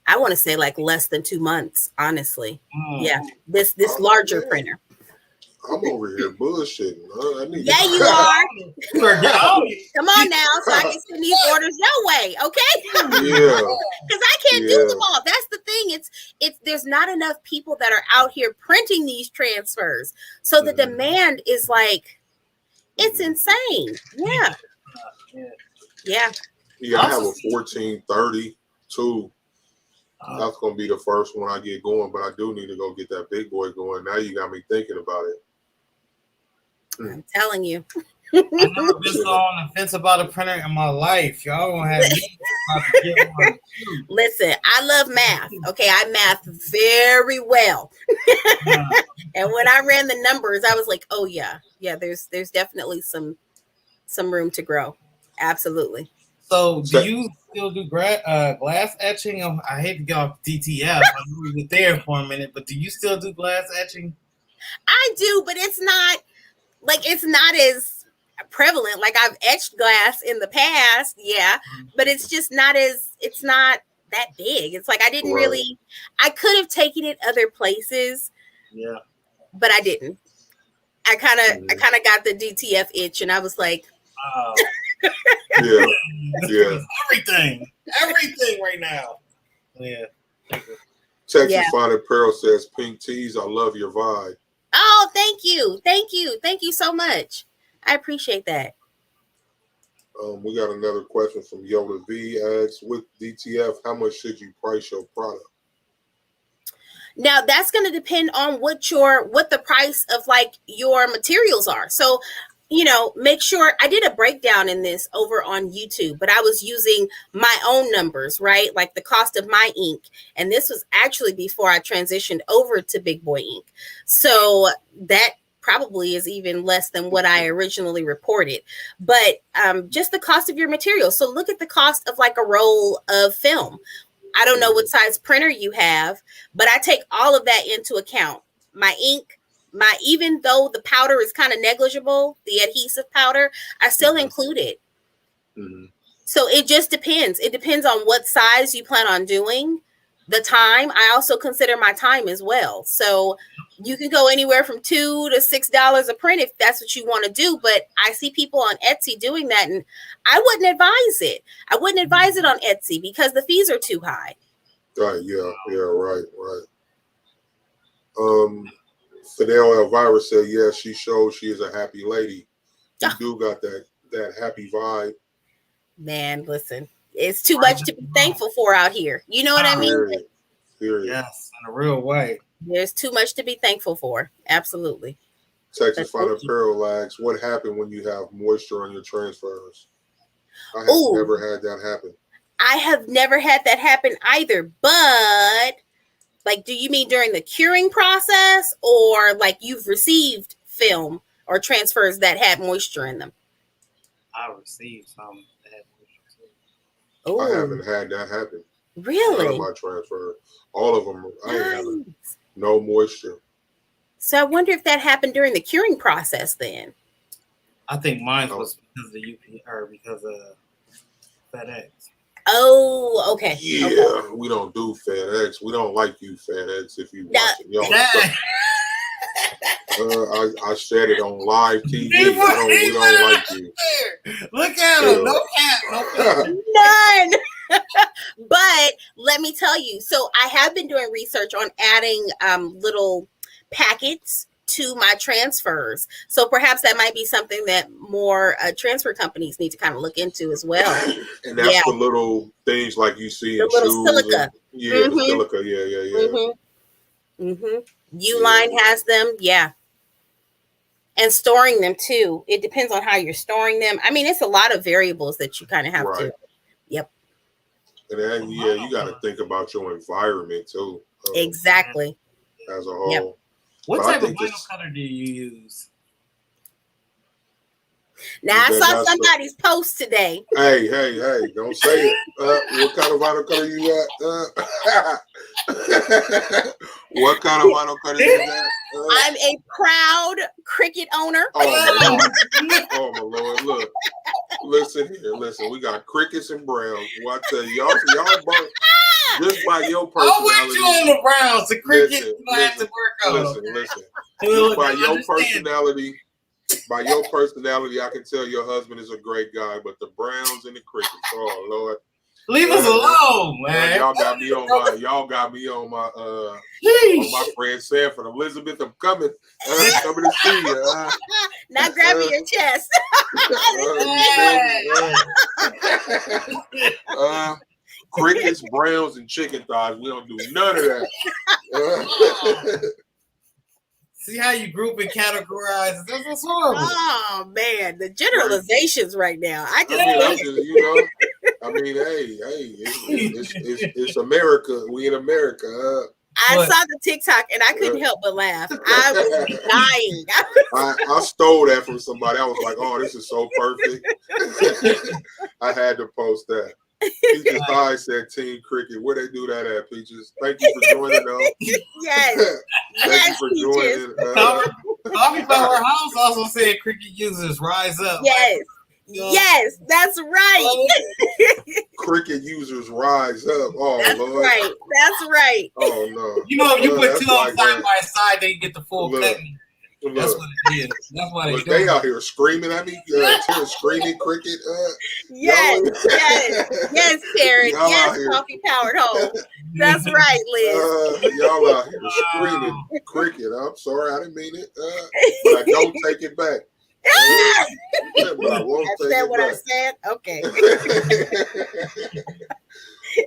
I want to say like less than 2 months, honestly. Yeah, this larger printer.
I'm over here bullshitting.
Yeah, you are. Come on now, so I can send these orders your way, okay?
Yeah.
Because I can't do them all. That's the thing. It's there's not enough people that are out here printing these transfers. So the demand is like, it's insane. Yeah. Yeah.
Yeah, I have a 1430 too. That's gonna be the first one I get going, but I do need to go get that big boy going. Now you got me thinking about it.
I'm telling you.
I've never been so on the fence about a printer in my life. Y'all gonna have me about to get one too.
Listen, I love math. Okay, I math very well. And when I ran the numbers, I was like, oh yeah, there's definitely some room to grow. Absolutely.
So do you still do glass etching? I hate to get off DTF. I know we were there for a minute, but do you still do glass etching?
I do, but it's not as prevalent. Like I've etched glass in the past, yeah, but it's not that big. It's like I didn't really, I could have taken it other places,
yeah,
but I didn't. I kind of got the DTF itch, and I was like,
yeah,
everything right now. Yeah.
Texas Fine Apparel says, "Pink tees, I love your vibe."
Oh, thank you so much. I appreciate that.
We got another question from Yoda V. Asks, with DTF, how much should you price your product?
Now that's going to depend on what the price of like your materials are. So, make sure I did a breakdown in this over on YouTube, but I was using my own numbers, right? Like the cost of my ink. And this was actually before I transitioned over to Big Boy Ink. So that probably is even less than what I originally reported, but just the cost of your material. So look at the cost of like a roll of film. I don't know what size printer you have, but I take all of that into account. My ink, even though the powder is kind of negligible, the adhesive powder, I still include it.
Mm-hmm.
So it just depends. It depends on what size you plan on doing. The time, I also consider my time as well. So you can go anywhere from $2 to $6 a print if that's what you want to do. But I see people on Etsy doing that, and I wouldn't advise it. I wouldn't advise it on Etsy because the fees are too high.
Right. Yeah. Right. Fidel Elvira said, "Yeah, she shows she is a happy lady. You do got that happy vibe."
Man, listen, it's too much to be thankful for out here. You know what I mean?
Period.
Yes, in a real way.
There's too much to be thankful for. Absolutely.
Texas Fine Apparel asks, what happened when you have moisture on your transfers? I have never had that happen.
I have never had that happen either, but like, do you mean during the curing process or like you've received film or transfers that had moisture in them?
I received some that had moisture too.
Ooh.
I haven't had that happen.
Really?
None of my transfer, all of them, I ain't having no moisture.
So I wonder if that happened during the curing process then.
I think mine was because of the UP or because of FedEx.
Oh, okay.
Yeah, okay. We don't do FedEx. We don't like you, FedEx. If you watching, y'all. I said it on live TV. We don't like you.
Look at him. No cap.
None. But let me tell you. So I have been doing research on adding little packets to my transfers. So perhaps that might be something that more transfer companies need to kind of look into as well.
And that's the little things like you see in
little
shoes.
Silica.
The silica. Yeah.
Mm-hmm. Uline has them. Yeah. And storing them too. It depends on how you're storing them. I mean, it's a lot of variables that you kind of have to. Yep.
And then, you got to think about your environment too.
Exactly.
As a whole.
Yep.
What type of vinyl cutter do you use?
Now, I saw somebody's post today.
Hey, don't say it. What kind of vinyl cutter you got? What kind of vinyl cutter you got?
I'm a proud Cricut owner.
Oh, my Lord. Look. Listen here. Listen, we got Crickets and Browns. Well, I tell you, y'all burn. Just by your personality.
I'll you on the Browns. The Cricket you don't have to work on.
Listen. Just by your personality, I can tell your husband is a great guy, but the Browns and the Crickets, oh Lord.
Leave us alone, man.
Y'all got me on my friend Sanford. Elizabeth, I'm coming. Coming to see you.
Not grabbing your chest.
Crickets, Browns, and chicken thighs. We don't do none of that.
See how you group and categorize? That's what's horrible.
Oh man, the generalizations right now.
I'm just, you know. I mean, hey, it's America. We in America.
I saw the TikTok and I couldn't help but laugh. I was dying.
I stole that from somebody. I was like, oh, this is so perfect. I had to post that. Peaches High said Team Cricket. Where they do that at, Peaches? Thank you for joining, though.
Yes.
Thank you for joining.
Coffee Power House also said Cricket users rise up.
Yes. Yes, that's right.
Cricket users rise up. Oh,
that's
Lord.
Right. That's right.
Oh, no.
You know, if you put two on side by side, they get the full cut. That's what it is. That's why
they out here screaming at me. Screaming Cricket.
Yes, Karen. Yes, coffee powered home. That's right, Liz.
Y'all out here screaming Cricket. I'm sorry, I didn't mean it. But I don't take it back. But I won't take it
what
back.
I said? Okay.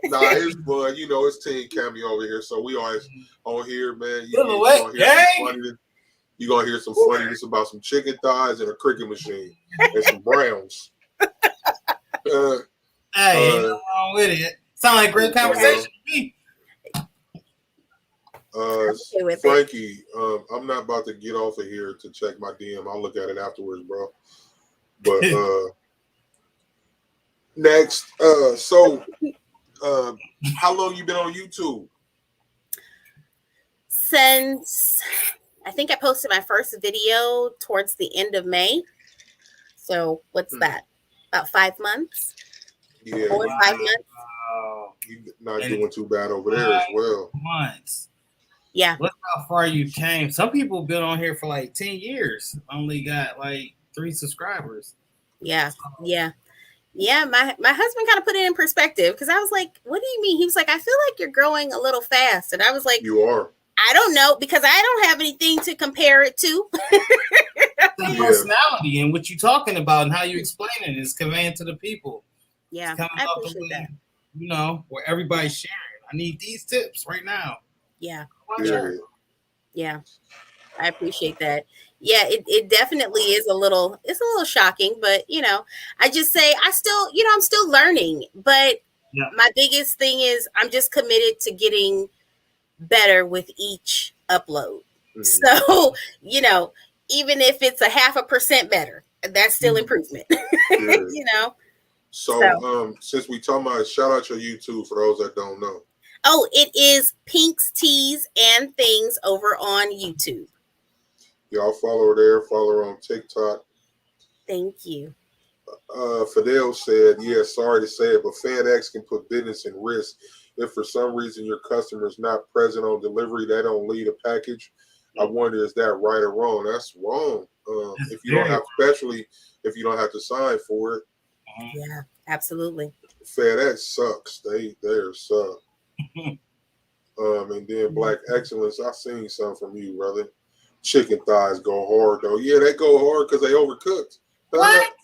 Nah, it's fun. You know, it's Team Cameo over here, so we always on here, man. You're gonna hear some funniness about some chicken thighs and a cricket machine and some browns.
Hey, ain't nothing wrong with it. Sound like great conversation to me.
Frankie, I'm not about to get off of here to check my DM. I'll look at it afterwards, bro. But next, so how long you been on YouTube?
Since I think I posted my first video towards the end of May. So what's that? About 5 months?
Yeah.
4 or 5 months.
You're not doing too bad over there as well.
Months.
Yeah.
Look how far you came. Some people been on here for like 10 years. Only got like 3 subscribers.
Yeah. Yeah. Yeah. My husband kind of put it in perspective because I was like, what do you mean? He was like, I feel like you're growing a little fast. And I was like,
you are.
I don't know because I don't have anything to compare it to.
The personality and what you're talking about and how you explain it is conveying to the people.
Yeah,
I appreciate that. You know, where everybody's sharing. I need these tips right now.
Yeah. Yeah. I appreciate that. Yeah, it definitely is it's a little shocking, but you know, I just say I'm still learning. But my biggest thing is I'm just committed to getting better with each upload. Mm-hmm. So, you know, even if it's 0.5% better, that's still improvement. You know.
So since we talking about, shout out your YouTube for those that don't know.
Oh, it is Pink's Teas and Things over on YouTube.
Y'all follow her there. Follow her on TikTok.
Thank you.
Fidel said, yeah, sorry to say it, but FedEx can put business in risk. If for some reason your customer is not present on delivery, they don't lead a package. I wonder, is that right or wrong? That's wrong. If you don't have, especially if you don't have to sign for it.
Yeah, absolutely.
FedEx sucks. They're suck. And then Black Excellence, I seen some from you, brother. Chicken thighs go hard though. Yeah, they go hard because they overcooked.
What?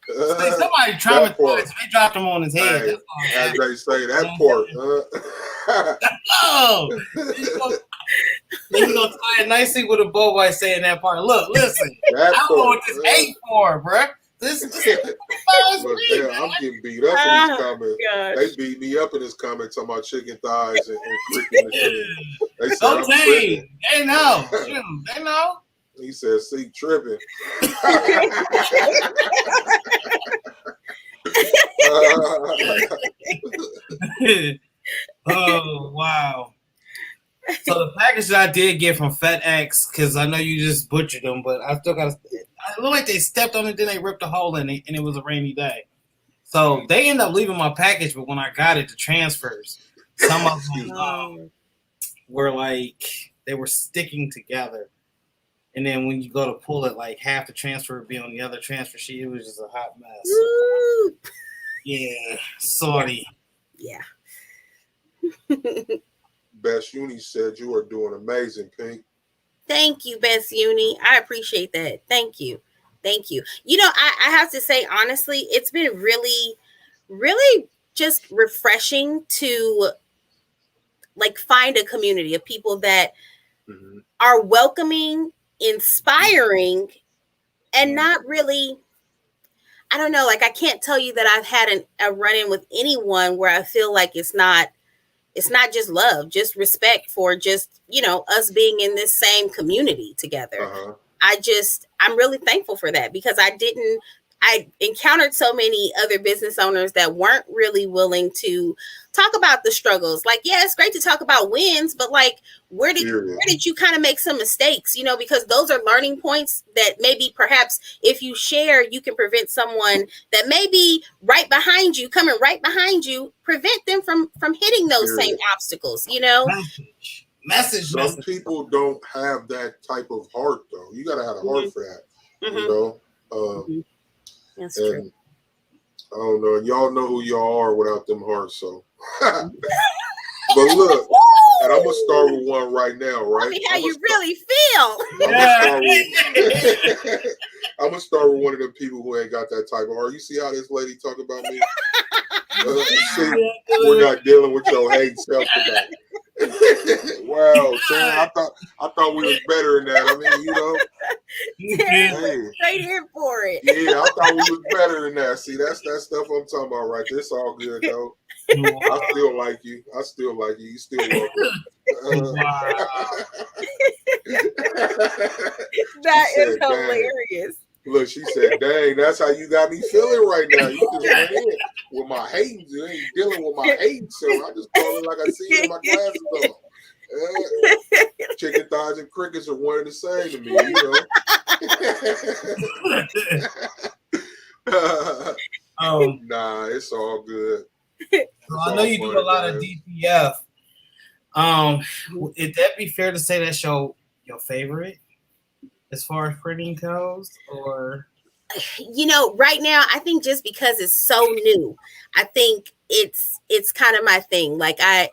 Somebody traumatized. They dropped him on his head.
Hey, as they say, that part.
Oh, he's gonna tie it nicely with a bow by saying that part. Look, listen. I don't know what this ain't for, bro. This
I'm getting beat up in these comments. Gosh. They beat me up in this comment talking about chicken thighs and cricket machine. They said
they know. They know.
He said, "See, tripping."
Oh wow! So the package that I did get from FedEx, because I know you just butchered them, but I still got. It looked like they stepped on it, then they ripped a hole in it, and it was a rainy day. So they ended up leaving my package, but when I got it, the transfers, some of them were like they were sticking together. And then when you go to pull it, like half the transfer would be on the other transfer sheet. It was just a hot mess.
Woo!
Yeah, sorry.
Yeah.
Best Uni said you are doing amazing, Pink.
Thank you, Best Uni. I appreciate that. Thank you. Thank you. You know, I have to say, honestly, it's been really, really just refreshing to like find a community of people that are welcoming, inspiring, and not really, I don't know, like I can't tell you that I've had a run-in with anyone where I feel like it's not just love, just respect for just, us being in this same community together. I'm really thankful for that, because I encountered so many other business owners that weren't really willing to talk about the struggles. Like, yeah, it's great to talk about wins, but like, where did you kind of make some mistakes? Because those are learning points that maybe perhaps if you share, you can prevent someone that may be coming right behind you, prevent them from hitting those same obstacles,
Message.
Some people don't have that type of heart, though. You got to have a heart for that,
That's
and
true.
I don't know. Y'all know who y'all are without them hearts, so. But look, and I'm gonna start with one right now, right?
Tell me how you really feel.
I'm gonna start with one of them people who ain't got that type of heart. You see how this lady talk about me? See, we're not dealing with your hate self tonight. Wow, Sam, I thought we was better than that. I mean,
Straight in for it.
Yeah, I thought we was better than that. See, that's that stuff I'm talking about right there. It's all good though. I still like you. You still welcome.
That is hilarious.
Look, she said, dang, that's how you got me feeling right now. You just went in with my hate. You ain't dealing with my hate. So I just call it like I see it in my glasses on. Chicken thighs and crickets are one and the same to me, Nah, it's all good.
So I know you do a lot of DTF. Would that be fair to say that's your favorite as far as printing goes, or?
Right now, I think just because it's so new, I think it's kind of my thing. Like I'm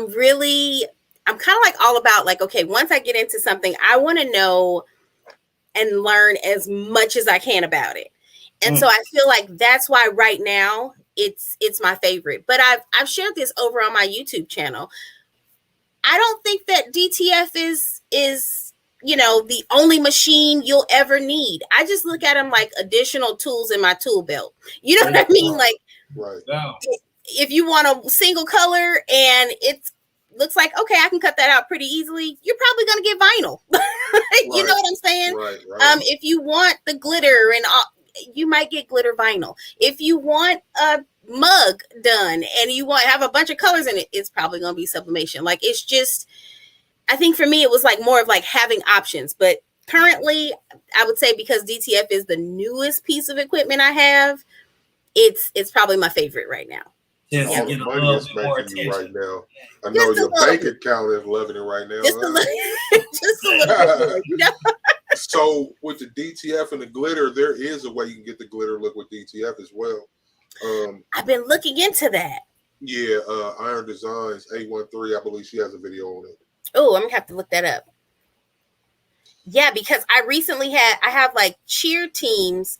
kind of like all about like, okay, once I get into something, I want to know and learn as much as I can about it. And so I feel like that's why right now it's my favorite. But I've shared this over on my YouTube channel. I don't think that DTF is the only machine you'll ever need. I just look at them like additional tools in my tool belt. You know what I mean? Like, if you want a single color and it looks like, okay, I can cut that out pretty easily, you're probably going to get vinyl. You know what I'm saying?
Right.
If you want the glitter and all, you might get glitter vinyl. If you want a mug done and you have a bunch of colors in it, it's probably going to be sublimation. Like, it's just, I think for me, it was like more of like having options. But currently, I would say because DTF is the newest piece of equipment I have, it's probably my favorite right now.
All the money is making you right now. I know your bank account is loving it right now.
Just a little bit more,
So with the DTF and the glitter, there is a way you can get the glitter look with DTF as well.
I've been looking into that.
Yeah, Iron Designs 813, I believe she has a video on it.
Oh, I'm gonna have to look that up. Yeah, because I have like cheer teams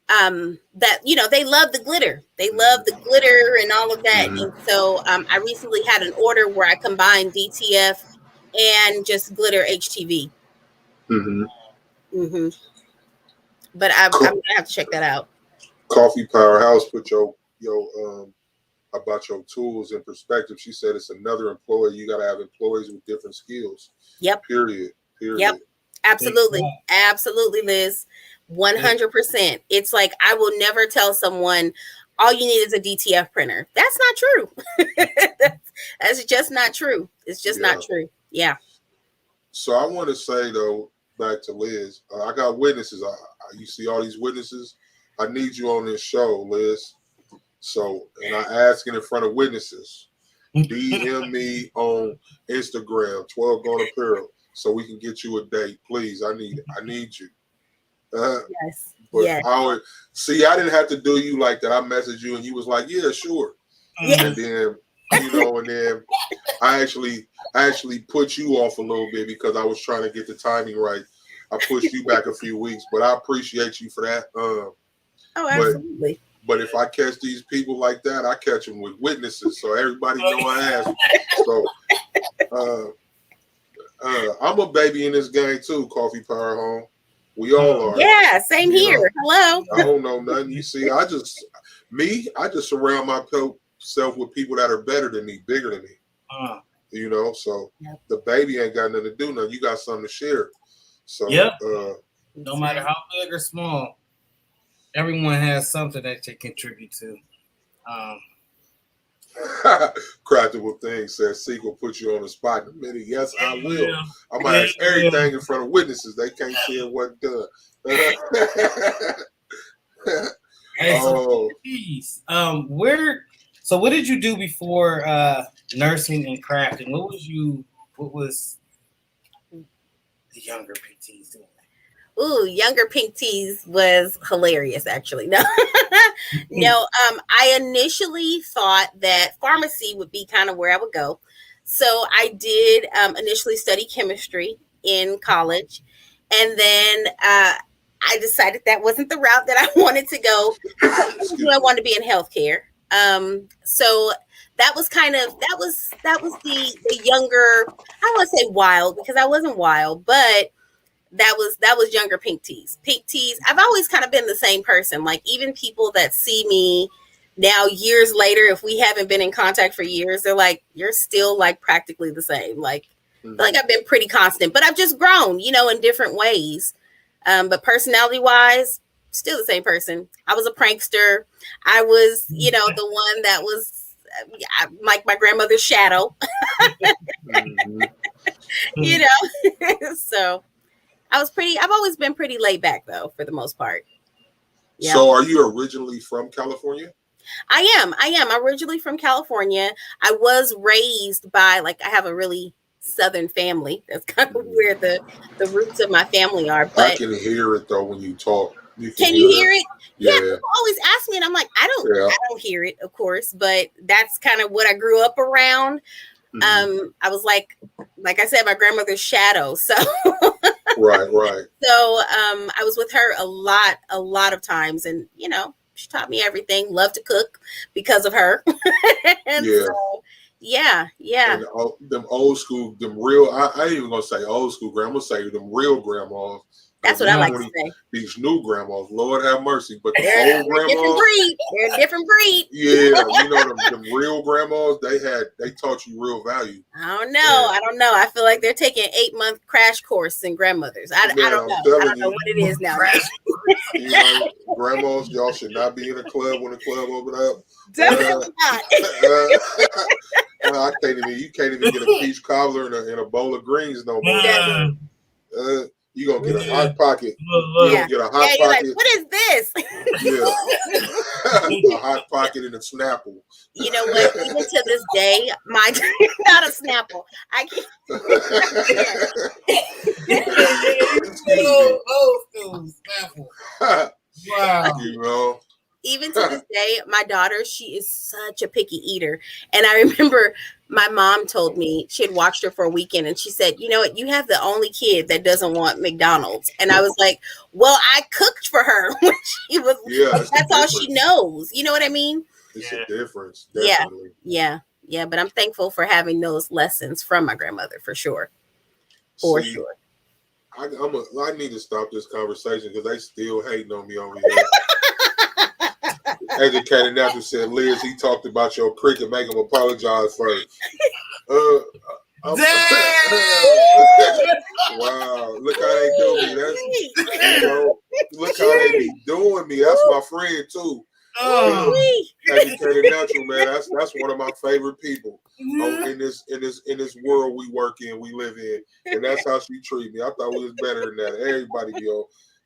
that they love the glitter. They love the glitter and all of that. And so I recently had an order where I combined DTF and just glitter HTV. But I'm gonna have to check that out.
Coffee Powerhouse put your about your tools in perspective. She said it's another employee. You got to have employees with different skills.
Yep.
Period.
Yep. Absolutely. Absolutely, Liz. 100%. It's like, I will never tell someone all you need is a DTF printer. That's not true. That's just not true. It's just not true. Yeah.
So I want to say though, back to Liz, I got witnesses. You see all these witnesses? I need you on this show, Liz. So, and I ask it in front of witnesses. DM me on Instagram, 12 Gone Apparel, so we can get you a date, please. I need you.
Yes.
But I didn't have to do you like that. I messaged you and you was like, yeah, sure. And then, and then I actually put you off a little bit because I was trying to get the timing right. I pushed you back a few weeks, but I appreciate you for that.
Absolutely.
But if I catch these people like that, I catch them with witnesses, so everybody know I asked. So I'm a baby in this gang too, Coffee Power Home. We all are.
Yeah, same here.
know,
Hello.
I don't know nothing. You see, I just surround myself with people that are better than me, bigger than me. You know, so
Yep.
the baby ain't got nothing to do. Nothing. You got something to share. So
no matter how big or small, everyone has something that they contribute to.
Craftable Thing says, "Seek will put you on the spot in a minute." Yes, I will. I might ask everything in front of witnesses. They can't see it wasn't done.
Hey, so what did you do before nursing and crafting? What was the younger PTs doing?
Ooh, younger Pink Teas was hilarious, actually. No, no. I initially thought that pharmacy would be kind of where I would go. So I did initially study chemistry in college. And then I decided that wasn't the route that I wanted to go. I wanted to be in healthcare. So that was the younger, I don't want to say wild because I wasn't wild, but that was younger Pink Teas. Pink Teas, I've always kind of been the same person. Like even people that see me now years later, if we haven't been in contact for years, they're like, you're still like practically the same. Like, like I've been pretty constant, but I've just grown, you know, in different ways. But personality wise, still the same person. I was a prankster. I was, you know, the one that was like my grandmother's shadow, you know. So I've always been pretty laid back though, for the most part.
Yeah. So are you originally from California?
I am. I'm originally from California. I was raised by, like, I have a really Southern family. That's kind of where the roots of my family are. But
I can hear it though when you talk.
Can you hear it?
Yeah.
People always ask me, and I'm like, I don't hear it, of course, but that's kind of what I grew up around. I was like I said, my grandmother's shadow. So
right.
So I was with her a lot of times, and you know, she taught me everything. Love to cook because of her. And so, yeah.
And them old school, them real. I ain't even gonna say old school grandmas. I'm gonna say them real grandmas.
That's what I like to say.
These new grandmas, Lord have mercy, but the old grandmas,
they're a different breed.
Yeah, you know them real grandmas. They taught you real value.
I don't know. I feel like they're taking 8-month crash course in grandmothers. I don't know. I don't know what it is now.
You know, grandmas, y'all should not be in a club when the club open up.
Definitely
not. You can't even get a peach cobbler and a bowl of greens no more. You gonna get a hot pocket. You gonna get a hot pocket.
Like, what is this?
A hot pocket and a Snapple.
You know what? Even to this day, not a Snapple. I can't.
Wow.
You know.
Even to this day, my daughter, she is such a picky eater. And I remember my mom told me, she had watched her for a weekend, and she said, you know what, you have the only kid that doesn't want McDonald's. And I was like, well, I cooked for her when she was, that's all she knows. You know what I mean?
It's a difference. Definitely.
Yeah. But I'm thankful for having those lessons from my grandmother, for sure. Sure.
I need to stop this conversation because they still hating on me over here. Educated Natural said, Liz, he talked about your cricket, make him apologize first. Wow, look how they do me. Look how they be doing me. That's my friend too. Educated Natural, man. That's one of my favorite people in this world we work in, we live in, and that's how she treat me. I thought we was better than that. Everybody,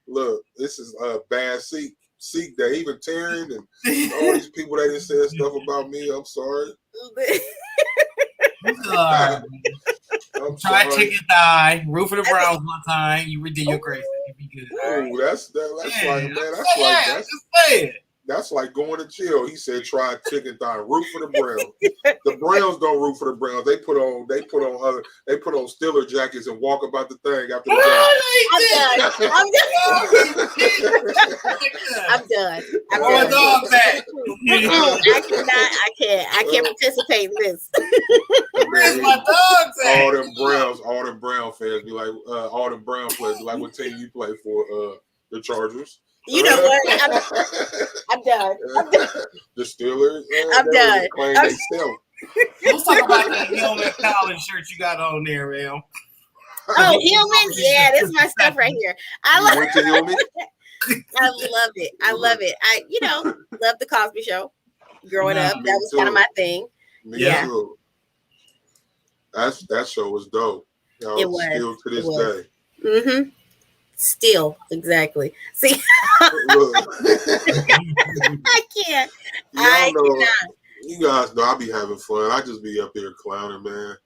look, this is a bad seat day. Even Taryn and all these people that didn't say stuff about me. I'm sorry.
Try chicken thigh, root for the Browns one time. You redeem your grace. You be good.
Oh, that's like, man. That's like going to jail. He said, "Try a chicken thigh. Root for the Browns. The Browns don't root for the Browns. They put on Steeler jackets and walk about the thing after the
game. I'm done. I'm
Where
done.
my dog back?
I can't participate in this.
Where's my dogs at?
All them Brown fans be like, all them Brown players be like, what team you play for? The Chargers.
You know what? I'm done.
The Steelers.
I'm done.
Let's talk about that Hillman Collins shirt you got on there, man.
Oh, Hillman? Yeah, this is my stuff right here.
Went to Hillman?
I love it. I love it. I love the Cosby Show. Growing up, that was kind of my thing.
Me too. That show was dope.
It was.
Still to this day.
Mm-hmm. Still, exactly. See, I can't. I cannot.
You guys know I be having fun. I just be up there clowning, man.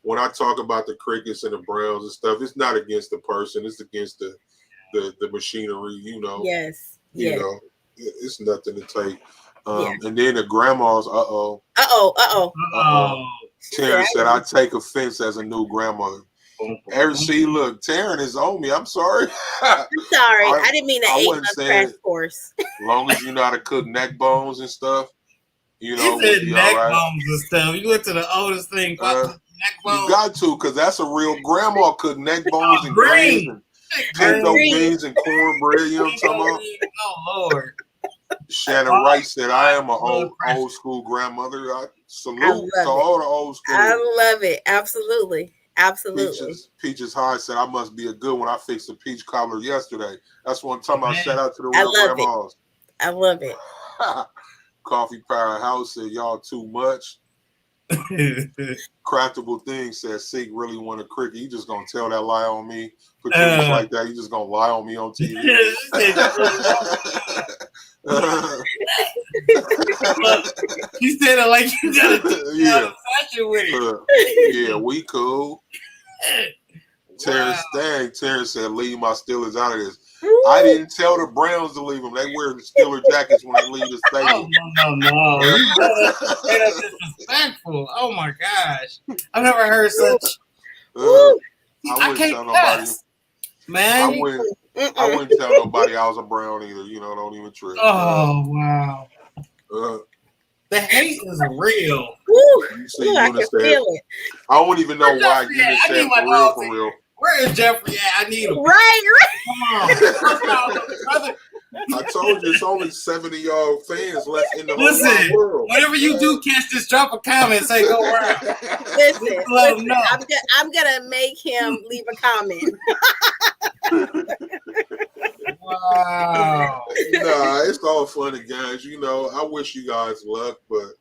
When I talk about the Crickets and the Browns and stuff, it's not against the person. It's against the machinery.
Yes.
You know, it's nothing to take. And then the grandmas. Terrence said, "I take offense as a new grandmother." Look, Taryn is on me. I'm sorry.
I'm sorry. I didn't mean to 8-month crash course.
As long as you know how to cook neck bones and stuff,
you said neck bones and stuff. You went to the oldest thing. Neck bones.
You got to, because that's a real grandma cook neck bones and greens and pinto beans and cornbread. You know what I'm talking about?
Oh, Lord.
Shannon Wright said, "I am an old school grandmother. I salute to all the old school."
I love it. Absolutely. Absolutely.
Peaches High said, "I must be a good one. I fixed a peach cobbler yesterday." That's what I'm talking about. Shout out to the real grandmas.
I love it.
Coffee Powerhouse said, "Y'all too much." Craftable Thing said, "Seek really want a cricket. You just gonna tell that lie on me? Patrice like that. You just gonna lie on me on TV."
You said it like you got a session with it.
Yeah, we cool. Terrence said, "Leave my Steelers out of this." I didn't tell the Browns to leave them. They wear the Steeler jackets when they leave the stadium.
No. That's disrespectful. Oh my gosh. I've never heard such.
I wouldn't tell nobody.
Man.
I wouldn't tell nobody I was a Brown either. Don't even trip.
Oh, wow. The hate is real.
I can feel it.
I don't even know why you said for real.
Where is Jeffrey at? I need him.
Right.
Come on.
I told you, it's only 70 y'all fans left in the whole world.
Whenever you do catch this, drop a comment. Say go around.
Listen, I'm gonna make him leave a comment.
Wow.
Nah, it's all fun and games. I wish you guys luck, but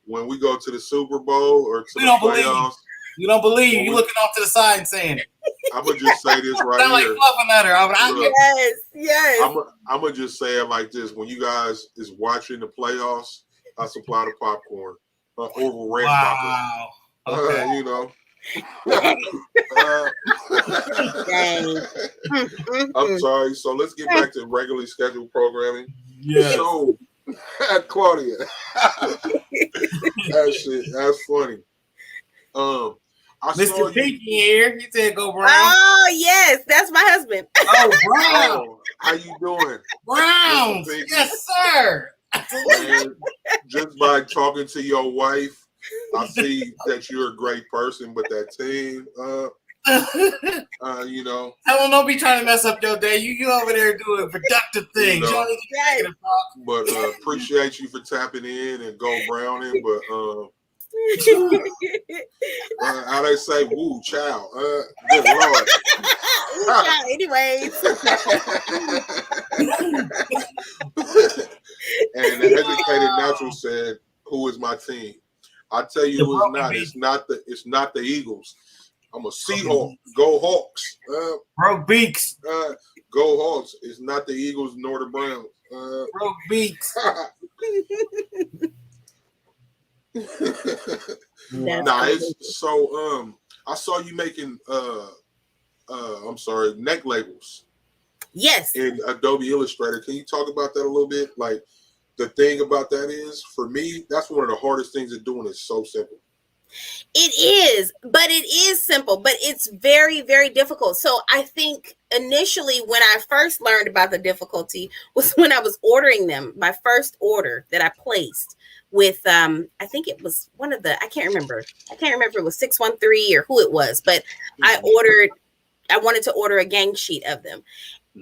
when we go to the Super Bowl or to the playoffs,
you don't believe. You're looking off to the side and saying it.
I'm gonna just say this right
Sound
here.
like fluffing at her.
Yes.
I'm gonna just say it like this: when you guys is watching the playoffs, I supply the popcorn over red popcorn.
Okay.
I'm sorry. So let's get back to regularly scheduled programming.
Yeah.
So, Claudia, that's funny.
Mr. Pinky here. He said go Brown.
Oh, yes. That's my husband.
Oh, Brown.
How you doing?
Brown. Yes, sir.
And just by talking to your wife, I see that you're a great person, but that team,
Tell them don't be trying to mess up your day. You get over there doing productive things.
But appreciate you for tapping in and go Browning, but how they say, woo, child. Good Lord.
Anyways.
And the educated natural said, "Who is my team?" I tell you who it's not. It's not the Eagles. I'm a Seahawk. Go Hawks.
Broke Beaks.
Go Hawks. It's not the Eagles nor the Browns.
Broke Beaks.
I saw you making neck labels.
Yes.
in Adobe Illustrator. Can you talk about that a little bit? Like, the thing about that is, for me, that's one of the hardest things to do, and it's so simple.
It is, but it is simple, but it's very, very difficult. So I think initially when I first learned about the difficulty was when I was ordering them. My first order that I placed with, I think it was one of the, I can't remember if it was 613 or who it was, but I wanted to order a gang sheet of them.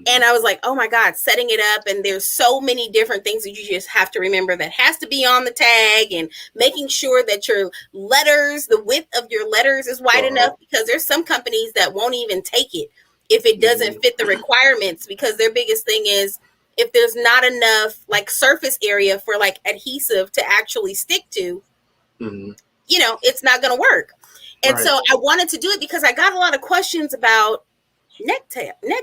And I was like, oh my God, setting it up. And there's so many different things that you just have to remember that has to be on the tag, and making sure that your letters, the width of your letters is wide enough, because there's some companies that won't even take it if it doesn't fit the requirements, because their biggest thing is if there's not enough like surface area for like adhesive to actually stick to, you know, it's not going to work. And so I wanted to do it because I got a lot of questions about neck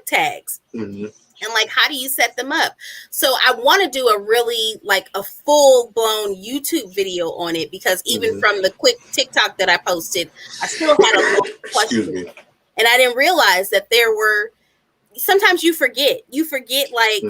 tags and like, how do you set them up? So I want to do a really like a full blown YouTube video on it, because even from the quick TikTok that I posted, I still had a lot of questions. And I didn't realize that there were, sometimes you forget like,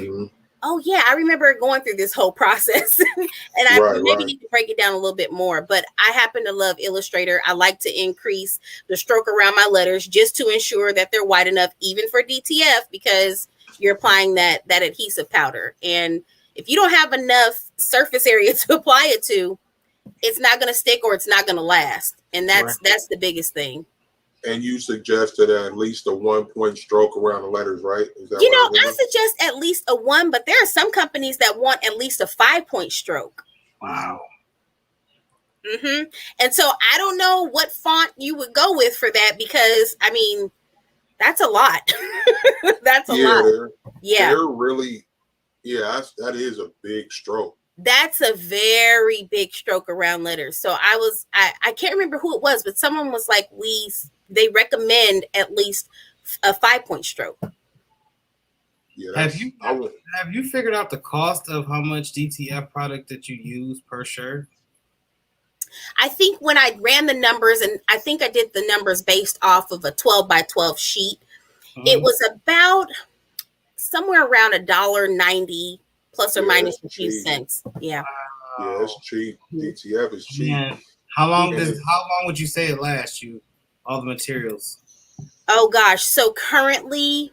oh yeah, I remember going through this whole process. And I maybe need to break it down a little bit more, but I happen to love Illustrator. I like to increase the stroke around my letters just to ensure that they're wide enough, even for DTF, because you're applying that adhesive powder. And if you don't have enough surface area to apply it to, it's not going to stick, or it's not going to last. And that's the biggest thing. And
you suggested at least a 1 point stroke around the letters, right? Is that
I suggest at least a 1, but there are some companies that want at least a 5 point stroke.
Wow.
And so I don't know what font you would go with for that, because I mean, that's a lot. That's a lot.
They're really, that is a big stroke.
That's a very big stroke around letters. So I can't remember who it was, but someone was like, they recommend at least a 5 point stroke.
Yeah,
have you figured out the cost of how much DTF product that you use per shirt?
I think when I ran the numbers, and I think I did the numbers based off of a 12 by 12 sheet, it was about somewhere around $1.90 plus or minus a few cents. Yeah.
Yeah, it's cheap. DTF is cheap.
Man, how long would you say it lasts you? All the materials.
Oh gosh. So currently,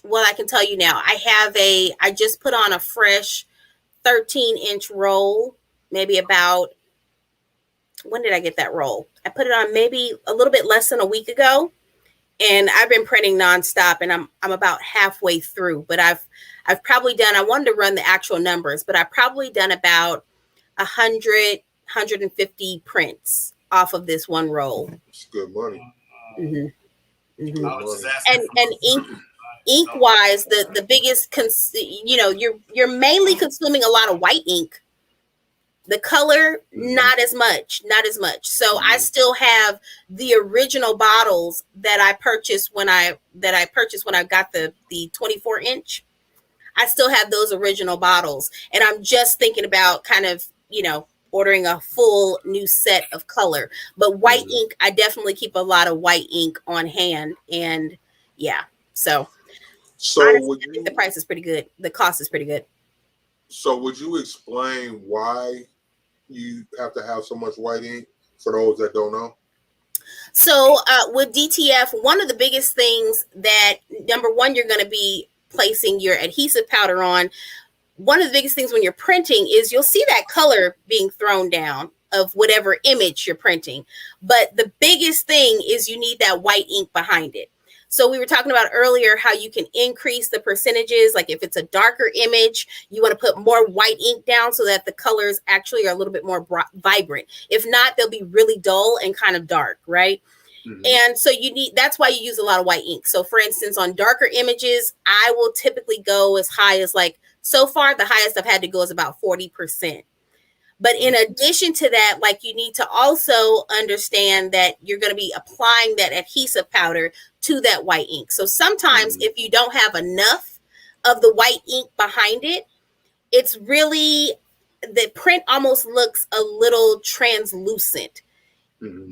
well, I can tell you now, I just put on a fresh 13-inch roll, maybe about, when did I get that roll? I put it on maybe a little bit less than a week ago, and I've been printing nonstop, and I'm about halfway through, but I've probably done, I wanted to run the actual numbers, but I've probably done about 150 prints off of this one roll.
It's good money.
And ink wise, the biggest, you're mainly consuming a lot of white ink. The color, not as much. So I still have the original bottles that I purchased when I got the 24-inch. I still have those original bottles, and I'm just thinking about kind of, ordering a full new set of color. But white ink, I definitely keep a lot of white ink on hand, and so honestly, I think the price is pretty good. The cost is pretty good.
So would you explain why you have to have so much white ink for those that don't know?
So with DTF, one of the biggest things that, number one, you're going to be placing your adhesive powder on. One of the biggest things when you're printing is you'll see that color being thrown down of whatever image you're printing. But the biggest thing is you need that white ink behind it. So we were talking about earlier how you can increase the percentages. Like if it's a darker image, you want to put more white ink down so that the colors actually are a little bit more vibrant. If not, they'll be really dull and kind of dark, right? And so that's why you use a lot of white ink. So for instance, on darker images, I will typically go as high as, like, so far, the highest I've had to go is about 40%. But in addition to that, like, you need to also understand that you're going to be applying that adhesive powder to that white ink. So sometimes if you don't have enough of the white ink behind it, it's really, the print almost looks a little translucent.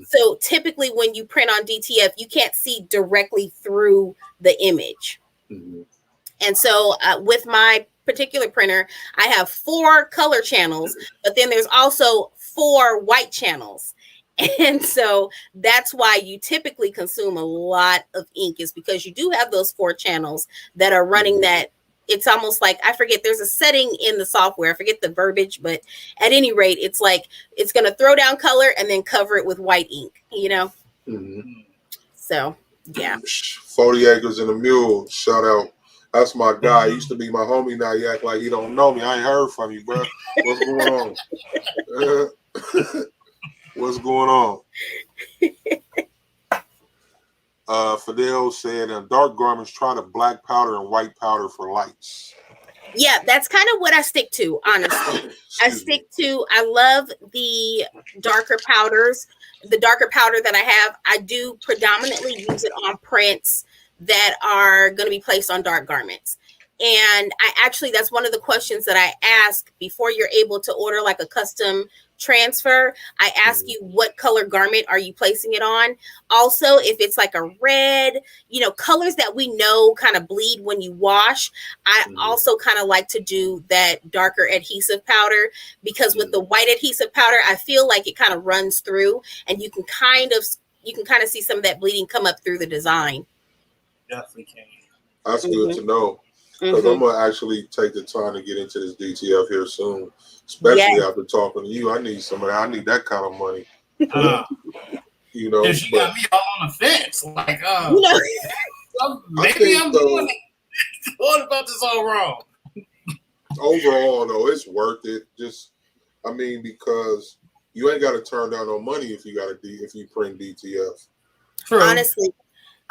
So typically when you print on DTF, you can't see directly through the image. And so with my particular printer, I have 4 color channels, but then there's also 4 white channels. And so that's why you typically consume a lot of ink, is because you do have those 4 channels that are running that. It's almost like, I forget, there's a setting in the software, I forget the verbiage, but at any rate, it's like it's going to throw down color and then cover it with white ink, you know?
Mm-hmm.
So, yeah.
40 Acres and a Mule, shout out. That's my guy. He used to be my homie. Now he act like he don't know me. I ain't heard from you, bro. What's going on? What's going on? Fidel said, dark garments, try the black powder and white powder for lights.
Yeah, that's kind of what I stick to, honestly. I love the darker powders. The darker powder that I have, I do predominantly use it on prints that are going to be placed on dark garments. And that's one of the questions that I ask before you're able to order like a custom transfer. I ask you, what color garment are you placing it on? Also, if it's like a red, colors that we know kind of bleed when you wash, I also kind of like to do that darker adhesive powder, because with the white adhesive powder, I feel like it kind of runs through and you can kind of see some of that bleeding come up through the design.
Definitely can.
That's good to know. Because I'm going to actually take the time to get into this DTF here soon. Especially after talking to you. I need some of that. I need that kind of money.
You got me all on the fence. Like, maybe I'm doing it. What about this all wrong?
Overall, though, it's worth it. Because you ain't got to turn down no money if you print DTF.
True.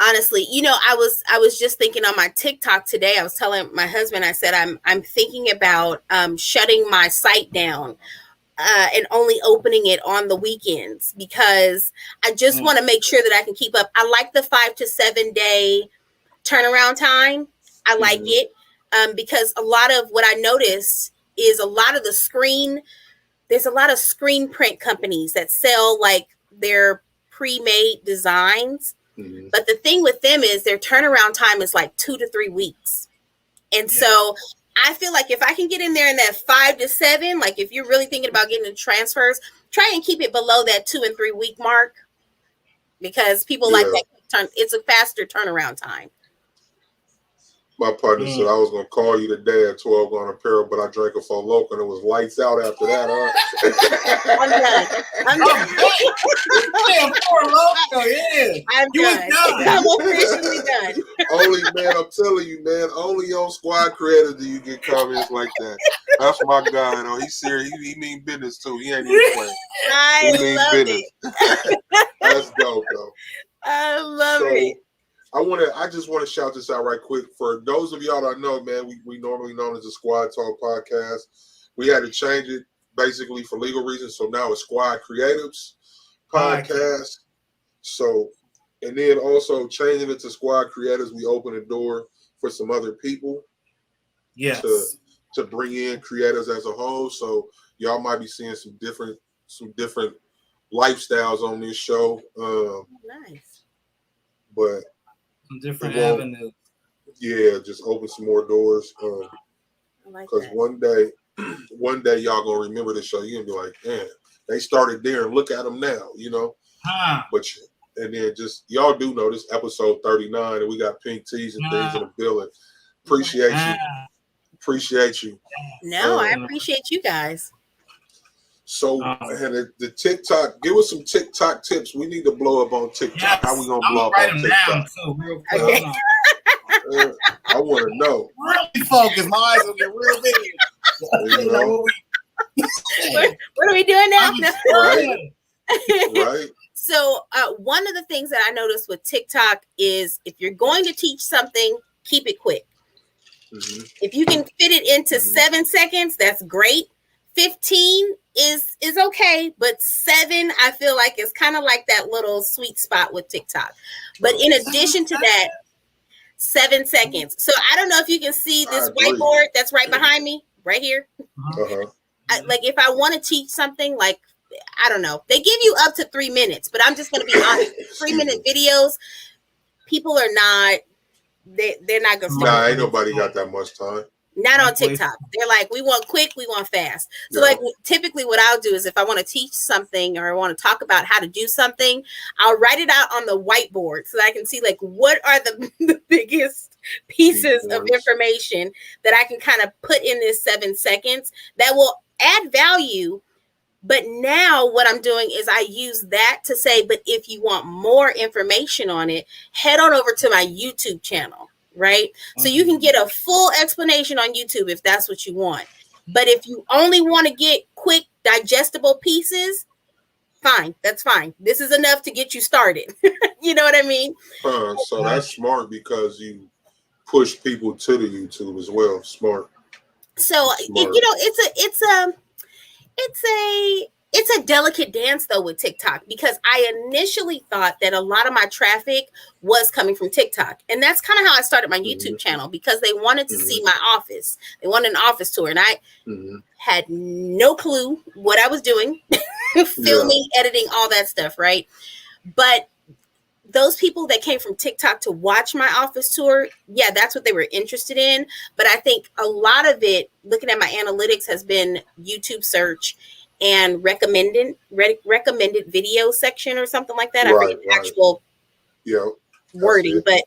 Honestly, I was just thinking on my TikTok today. I was telling my husband, I said, I'm thinking about shutting my site down and only opening it on the weekends, because I just want to make sure that I can keep up. I like the 5 to 7 day turnaround time. I like it because a lot of what I noticed is there's a lot of screen print companies that sell like their pre-made designs. But the thing with them is their turnaround time is like 2 to 3 weeks. And so I feel like if I can get in there in that 5 to 7, like if you're really thinking about getting the transfers, try and keep it below that 2 and 3 week mark, because people like that. It's a faster turnaround time.
My partner said I was going to call you today at 12 on apparel, but I drank a Four Loko and it was lights out after that.
I'm done. I'm done. I'm officially done.
Only, man, I'm telling you, man, only on Squad Creators do you get comments like that. That's my guy, though. He's serious. He mean business, too. He ain't even playing.
I love it.
That's dope, though.
I love it.
I just want to shout this out right quick. For those of y'all that know, man, we normally known as a Squad Talk podcast. We had to change it basically for legal reasons. So now it's Squad Creatives podcast. So, and then also changing it to Squad Creators, we open the door for some other people.
Yes.
To bring in creators as a whole. So y'all might be seeing some different lifestyles on this show.
Nice.
But
some different avenues.
Yeah, just open some more doors. Because one day y'all gonna remember this show. You're gonna be like, man, they started there and look at them now, But and then just y'all do know this episode 39, and we got pink tees and things in the building. Appreciate you.
No, I appreciate you guys.
So, and the TikTok, give us some TikTok tips. We need to blow up on TikTok.
Yes,
how we gonna blow up on TikTok?
Down too, real quick.
Okay. I want to know.
Really focus. My eyes will get real big.
What are we doing now?
Right.
So one of the things that I noticed with TikTok is if you're going to teach something, keep it quick. If you can fit it into 7 seconds, that's great. 15 is okay, but 7 I feel like is kind of like that little sweet spot with TikTok. But in addition to that, 7 seconds. So I don't know if you can see this whiteboard that's right behind me, right here. Like if I want to teach something, like I don't know, they give you up to 3 minutes, but I'm just going to be honest. 3-minute videos, people are not they're not gonna stick.
Nah, ain't nobody got that much time.
Not on TikTok. They're like, we want quick, we want fast. So like typically what I'll do is if I want to teach something or I want to talk about how to do something, I'll write it out on the whiteboard so that I can see like what are the biggest pieces of information that I can kind of put in this 7 seconds that will add value. But now what I'm doing is I use that to say, but if you want more information on it, head on over to my YouTube channel. Right. So you can get a full explanation on YouTube if that's what you want. But if you only want to get quick, digestible pieces, fine. That's fine. This is enough to get you started. You know what I mean?
So that's smart because you push people to the YouTube as well. Smart.
So, it's a delicate dance though with TikTok, because I initially thought that a lot of my traffic was coming from TikTok. And that's kind of how I started my YouTube channel, because they wanted to see my office. They wanted an office tour. And I had no clue what I was doing, filming, editing, all that stuff. Right. But those people that came from TikTok to watch my office tour, yeah, that's what they were interested in. But I think a lot of it, looking at my analytics, has been YouTube search and recommended video section or something like that. I forget the actual wording, but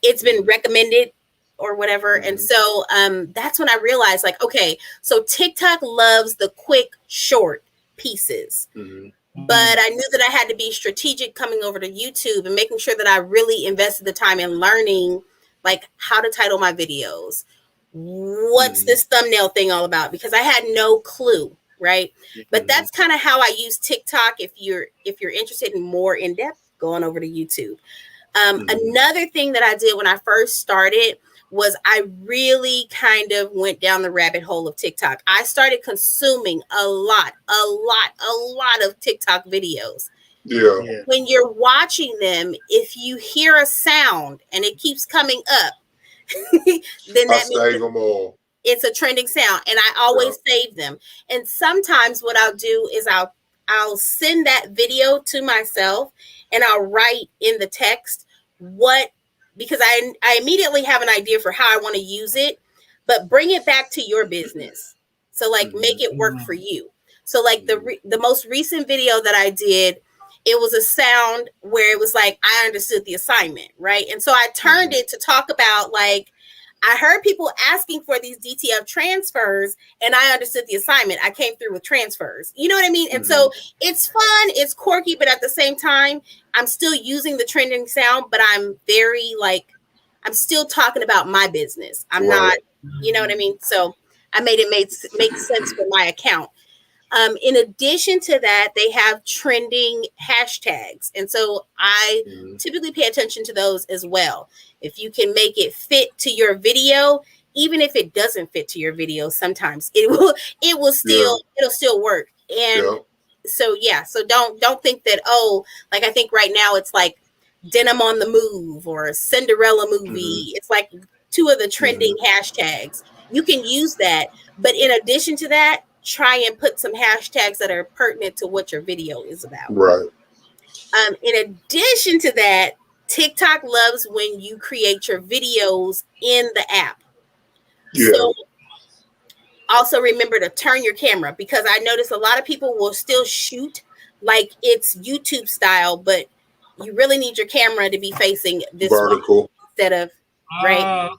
it's been recommended or whatever. And so that's when I realized, like, okay, so TikTok loves the quick, short pieces. But I knew that I had to be strategic coming over to YouTube and making sure that I really invested the time in learning, like, how to title my videos. What's this thumbnail thing all about? Because I had no clue. Right. But that's kind of how I use TikTok. If you're interested in more in depth, go on over to YouTube. Another thing that I did when I first started was I really kind of went down the rabbit hole of TikTok. I started consuming a lot of TikTok videos.
Yeah.
When you're watching them, if you hear a sound and it keeps coming up, then that means
save them all.
It's a trending sound, and I always save them. And sometimes what I'll do is I'll send that video to myself, and I'll write in the text because I immediately have an idea for how I want to use it, but bring it back to your business. So like make it work for you. So like the most recent video that I did, it was a sound where it was like, I understood the assignment, right? And so I turned it to talk about, like, I heard people asking for these DTF transfers, and I understood the assignment. I came through with transfers. You know what I mean? And so it's fun, it's quirky, but at the same time, I'm still using the trending sound, but I'm very, like, I'm still talking about my business. I'm not, you know what I mean? So I made it make sense for my account. In addition to that, they have trending hashtags. And so I typically pay attention to those as well. If you can make it fit to your video, even if it doesn't fit to your video, sometimes it'll still work. And so don't think that, like, I think right now it's like Denim on the Move or Cinderella movie. It's like 2 of the trending hashtags. You can use that, but in addition to that, try and put some hashtags that are pertinent to what your video is about.
Right.
In addition to that, TikTok loves when you create your videos in the app. So also remember to turn your camera, because I notice a lot of people will still shoot like it's YouTube style, but you really need your camera to be facing this vertical instead of right.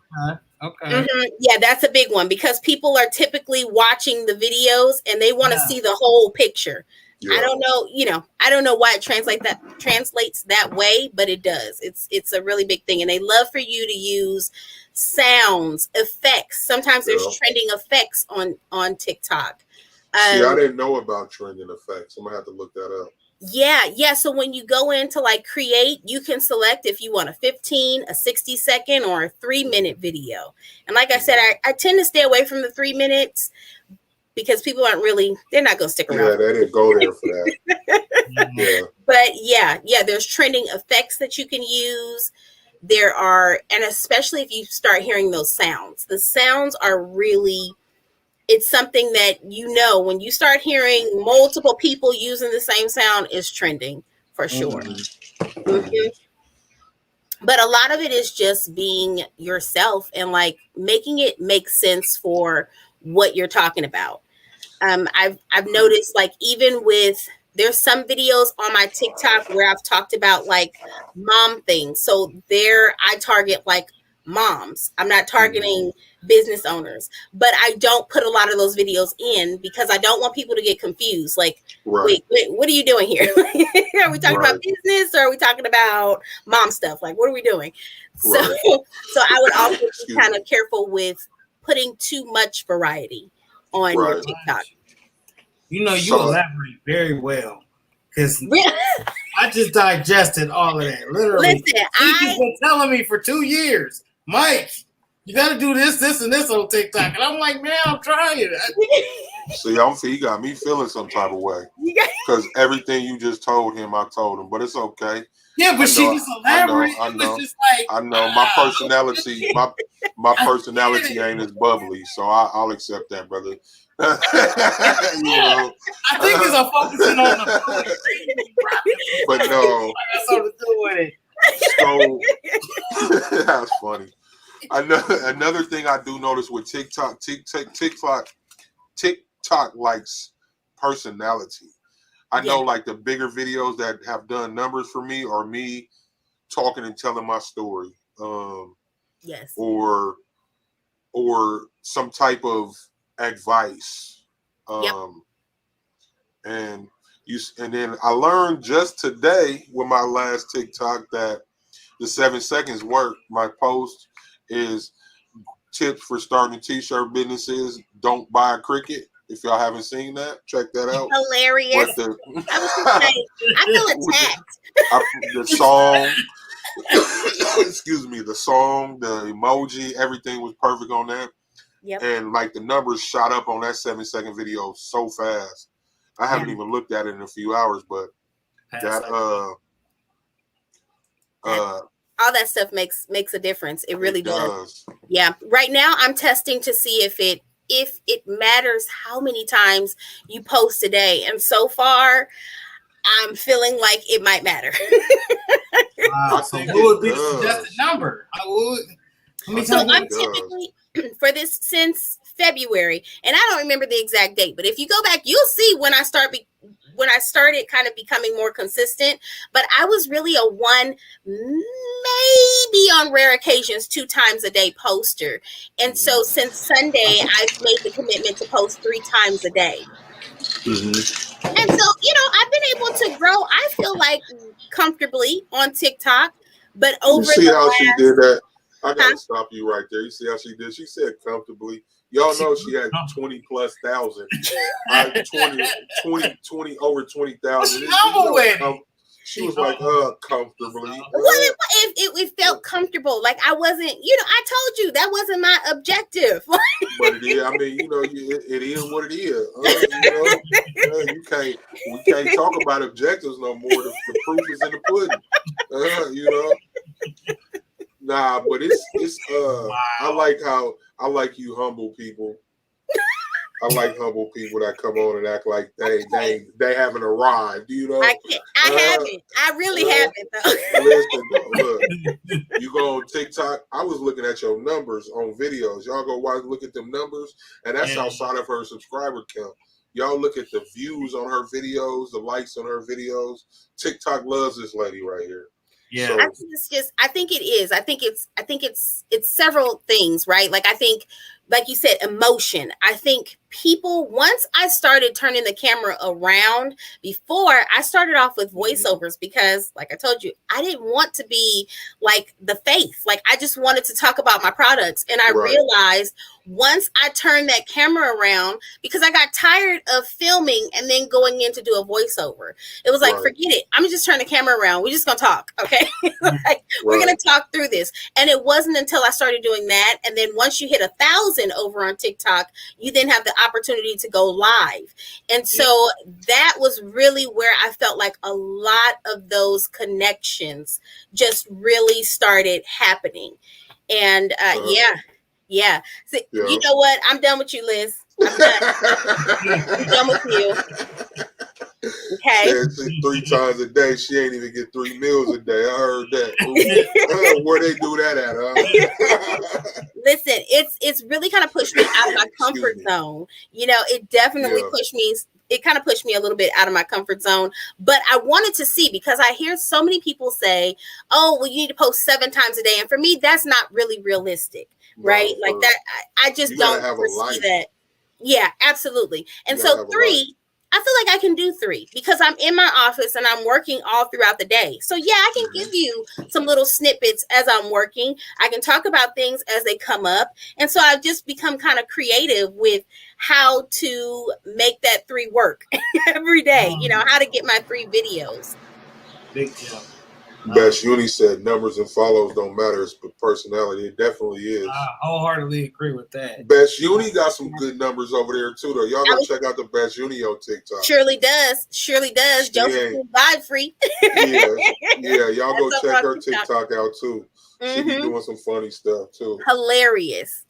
Okay.
Yeah, that's a big one, because people are typically watching the videos and they want to see the whole picture. I don't know why it translates that way, but it does. It's a really big thing, and they love for you to use sounds, effects. Sometimes there's trending effects on TikTok.
See, I didn't know about trending effects. I'm gonna have to look that up.
Yeah. So when you go into like create, you can select if you want a 15, a 60-second, or a 3-minute video. And like I said, I tend to stay away from the 3 minutes because people they're not going to stick around.
Yeah, they didn't go there for that.
But yeah, there's trending effects that you can use. There are, and especially if you start hearing those sounds, the sounds are really, it's something that, when you start hearing multiple people using the same sound, is trending for sure. But a lot of it is just being yourself and like making it make sense for what you're talking about. I've noticed like even with there's some videos on my TikTok where I've talked about like mom things. So there I target like moms. I'm not targeting business owners, but I don't put a lot of those videos in because I don't want people to get confused. Like,
Right.
wait, what are you doing here? Are we talking
Right.
about business or are we talking about mom stuff? Like, what are we doing? So,
Right.
so I would also be
Excuse
kind
me.
of careful with putting too much variety on your
Right.
TikTok.
You know, you
So-
elaborate very well because
Really?
I just digested all of that. Literally,
Listen,
Kiki's been telling me for 2 years, Mike, you got to do this, this, and this on TikTok, and I'm like, man, I'm trying.
See, he got me feeling some type of way
You got-
because everything you just told him, I told him, but it's okay.
Yeah, but
I
she
know,
just elaborated.
I
It
know.
was just like,
I know my personality, my personality ain't as bubbly, so I'll accept that, brother. You know,
I think it's a focusing on the public reading,
but no.
That's something to do with it.
So that's funny. Another thing I do notice with TikTok likes personality. I know like the bigger videos that have done numbers for me are me talking and telling my story.
Yes.
Or some type of advice. And then I learned just today with my last TikTok that the 7 seconds work. My post is tips for starting t-shirt businesses. Don't buy a Cricut. If y'all haven't seen that, check that out.
Hilarious. I was gonna say, I feel attacked.
The song, excuse me, the song, the emoji, everything was perfect on that.
Yep.
And like the numbers shot up on that 7 second video so fast. I haven't even looked at it in a few hours, but
all that stuff makes a difference. It really does. Yeah. Right now I'm testing to see if it matters how many times you post a day. And so far I'm feeling like it might matter.
Wow. So what would be the suggested number?
So I'm typically for this since February, and I don't remember the exact date, but if you go back, you'll see when I started kind of becoming more consistent. But I was really a one, maybe on rare occasions 2 times a day poster. And so since Sunday, I've made the commitment to post 3 times a day.
Mm-hmm.
And so, I've been able to grow, I feel like, comfortably on TikTok. But over
you see how she did that? I gotta stop you right there. You see how she did? She said comfortably. Y'all know she had 20 plus thousand. 20 over 20,000. She was like, comfortably.
Well, it felt comfortable. Like I wasn't, I told you that wasn't my objective.
But it is. I mean, it is what it is. We can't talk about objectives no more. The proof is in the pudding. Nah, but it's wow. I like you humble people. I like humble people that come on and act like they haven't arrived.
I haven't. I really haven't though.
Listen, look, you go on TikTok. I was looking at your numbers on videos. Y'all go look at them numbers, and that's outside of her subscriber count. Y'all look at the views on her videos, the likes on her videos. TikTok loves this lady right here.
Yeah,
so, I think it is. I think it's several things, right? Like I think, like you said, emotion. I think people, once I started turning the camera around, before I started off with voiceovers because, like I told you, I didn't want to be like the face. Like I just wanted to talk about my products. And I realized once I turned that camera around, because I got tired of filming and then going in to do a voiceover. It was like, forget it. I'm just turn the camera around. We're just going to talk. Okay. We're going to talk through this. And it wasn't until I started doing that. And then once you hit 1,000 over on TikTok, you then have the opportunity to go live. And so that was really where I felt like a lot of those connections just really started happening. And So, you know what? I'm done with you, Liz. I'm done with you. Okay.
Said 3 times a day. She ain't even get 3 meals a day. I heard that. Where they do that at, huh?
Listen, it's really kind of pushed me out of my comfort zone. You know, it definitely pushed me. It kind of pushed me a little bit out of my comfort zone. But I wanted to see, because I hear so many people say, "Oh, well, you need to post 7 times a day," and for me, that's not really realistic, right? Like that, I just don't foresee that. Yeah, absolutely. And so 3. I feel like I can do 3 because I'm in my office and I'm working all throughout the day. So yeah, I can give you some little snippets as I'm working. I can talk about things as they come up. And so I've just become kind of creative with how to make that 3 work every day. You know, how to get my 3 videos.
Big jump.
Best Uni said numbers and follows don't matter, it's personality. It definitely is.
I wholeheartedly agree with that.
Best Uni got some good numbers over there too, though. Y'all go check out the Best Uni on TikTok.
Surely does. Josephine Godfrey.
yeah. Y'all go check her TikTok out too. She be doing some funny stuff too.
Hilarious.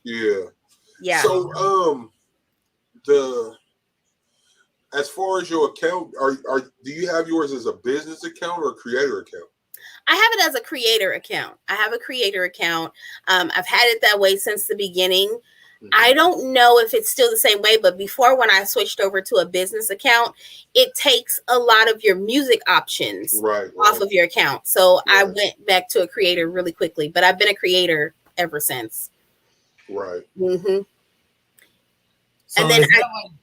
Yeah. So as far as your account, do you have yours as a business account or a creator account?
I have it as a creator account. I have a creator account. I've had it that way since the beginning. Mm-hmm. I don't know if it's still the same way, but before, when I switched over to a business account, it takes a lot of your music options off of your account. So I went back to a creator really quickly, but I've been a creator ever since.
Right.
Mm-hmm.
So and then like,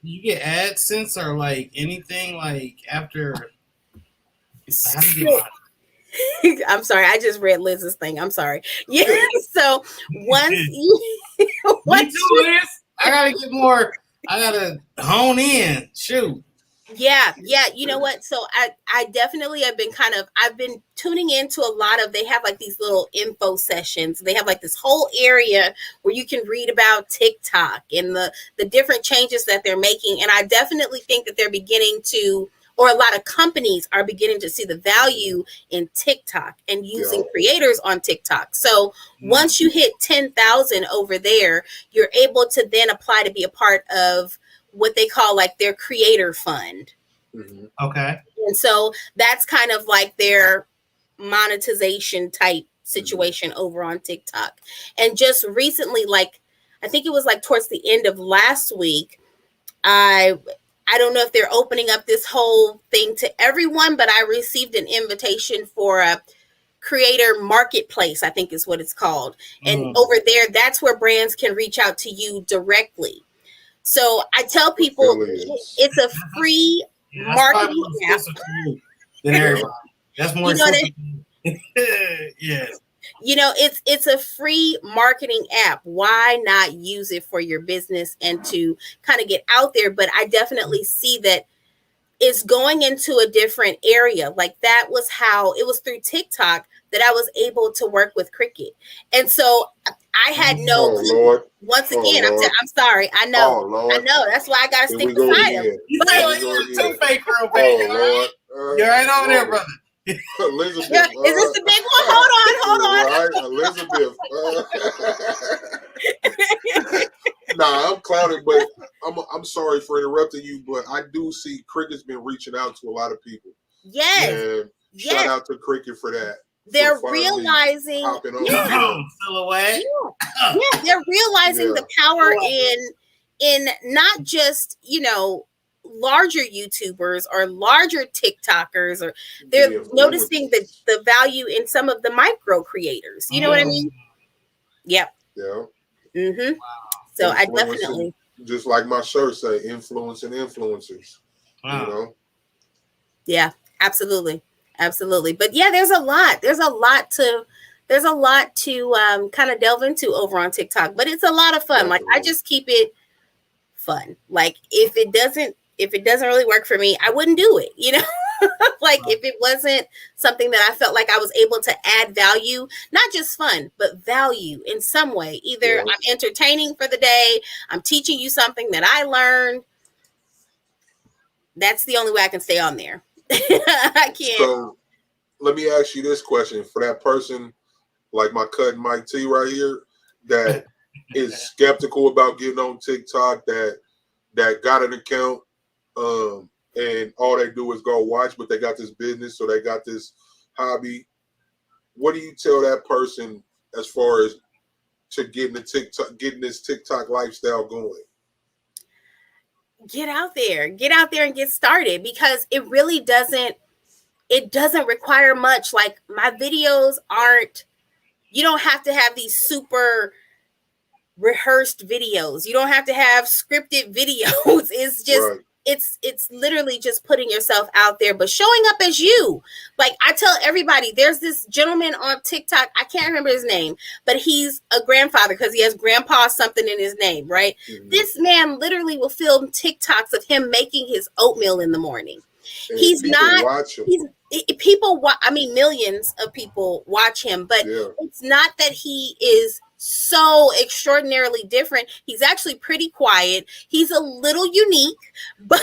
you get AdSense or like anything like after? How do you get
I'm sorry, I just read Liz's thing. I'm sorry. Yeah. So once you,
Liz, I gotta get more. I gotta hone in. Shoot.
Yeah. You know what? So I definitely have been I've been tuning into a lot of, they have like these little info sessions. They have like this whole area where you can read about TikTok and the different changes that they're making. And I definitely think that they're beginning to, or a lot of companies are beginning to see the value in TikTok and using creators on TikTok. So once you hit 10,000 over there, you're able to then apply to be a part of what they call like their creator fund.
Mm-hmm.
Okay.
And so that's kind of like their monetization type situation over on TikTok. And just recently, like, I think it was like towards the end of last week, I don't know if they're opening up this whole thing to everyone, but I received an invitation for a creator marketplace, I think is what it's called. And over there, that's where brands can reach out to you directly. So I tell people it's a free marketing app.
That's more
expensive. Yes. You know, it's a free marketing app. Why not use it for your business and to kind of get out there? But I definitely see that it's going into a different area. Like that was how it was through TikTok that I was able to work with Cricut. And so I had no clue.
Lord.
Once again, I'm sorry. I know. I know. That's why I got to stick beside him.
You two-fake real bad.
Lord.
You're right over there, brother.
Elizabeth.
Is this the big one? Hold on.
Elizabeth. Nah, I'm clouded, but I'm sorry for interrupting you, but I do see Cricut's been reaching out to a lot of people.
Yes.
And shout out to Cricut for that.
They're realizing
still away.
Yeah, they're realizing the power in not just, you know, larger YouTubers or larger TikTokers, or they're noticing the value in some of the micro creators. You know what I mean? Yep.
Yeah.
Mm-hmm. Wow. So I definitely,
just like my shirt say, influencing influencers. Wow. You know?
Yeah, absolutely. But yeah, there's a lot to kind of delve into over on TikTok, but it's a lot of fun. Like I just keep it fun. Like if it doesn't really work for me, I wouldn't do it, you know? Like if it wasn't something that I felt like I was able to add value, not just fun, but value in some way. Either I'm entertaining for the day, I'm teaching you something that I learned. That's the only way I can stay on there. I can't.
So let me ask you this question. For that person like my cousin Mike T right here that is skeptical about getting on TikTok, that got an account, and all they do is go watch, but they got this business, so they got this hobby. What do you tell that person as far as to getting this TikTok lifestyle going?
Get out there and get started, because it really doesn't require much. Like, my videos aren't, you don't have to have these super rehearsed videos. You don't have to have scripted videos. It's just,
Right.
it's literally just putting yourself out there, but showing up as you. Like, I tell everybody, there's this gentleman on TikTok, I can't remember his name, but he's a grandfather because he has grandpa something in his name, right?
Mm-hmm.
This man literally will film TikToks of him making his oatmeal in the morning.
And
He's
people
not,
watch him.
Millions of people watch him, but
Yeah.
it's not that he is so extraordinarily different. He's actually pretty quiet. He's a little unique, but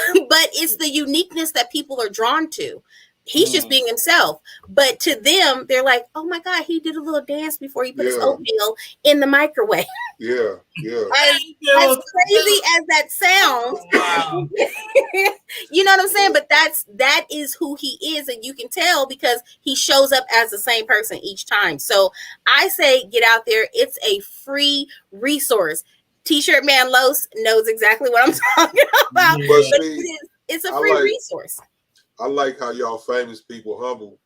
it's the uniqueness that people are drawn to. He's just being himself. But to them, they're like, oh my God, he did a little dance before he put his oatmeal in the microwave.
Yeah.
As crazy as that sounds,
Wow.
you know what I'm saying? But that is who he is, and you can tell because he shows up as the same person each time. So I say get out there. It's a free resource. T-shirt man Los knows exactly what I'm talking about.
Yeah.
But it's a free resource.
I like how y'all famous people humble.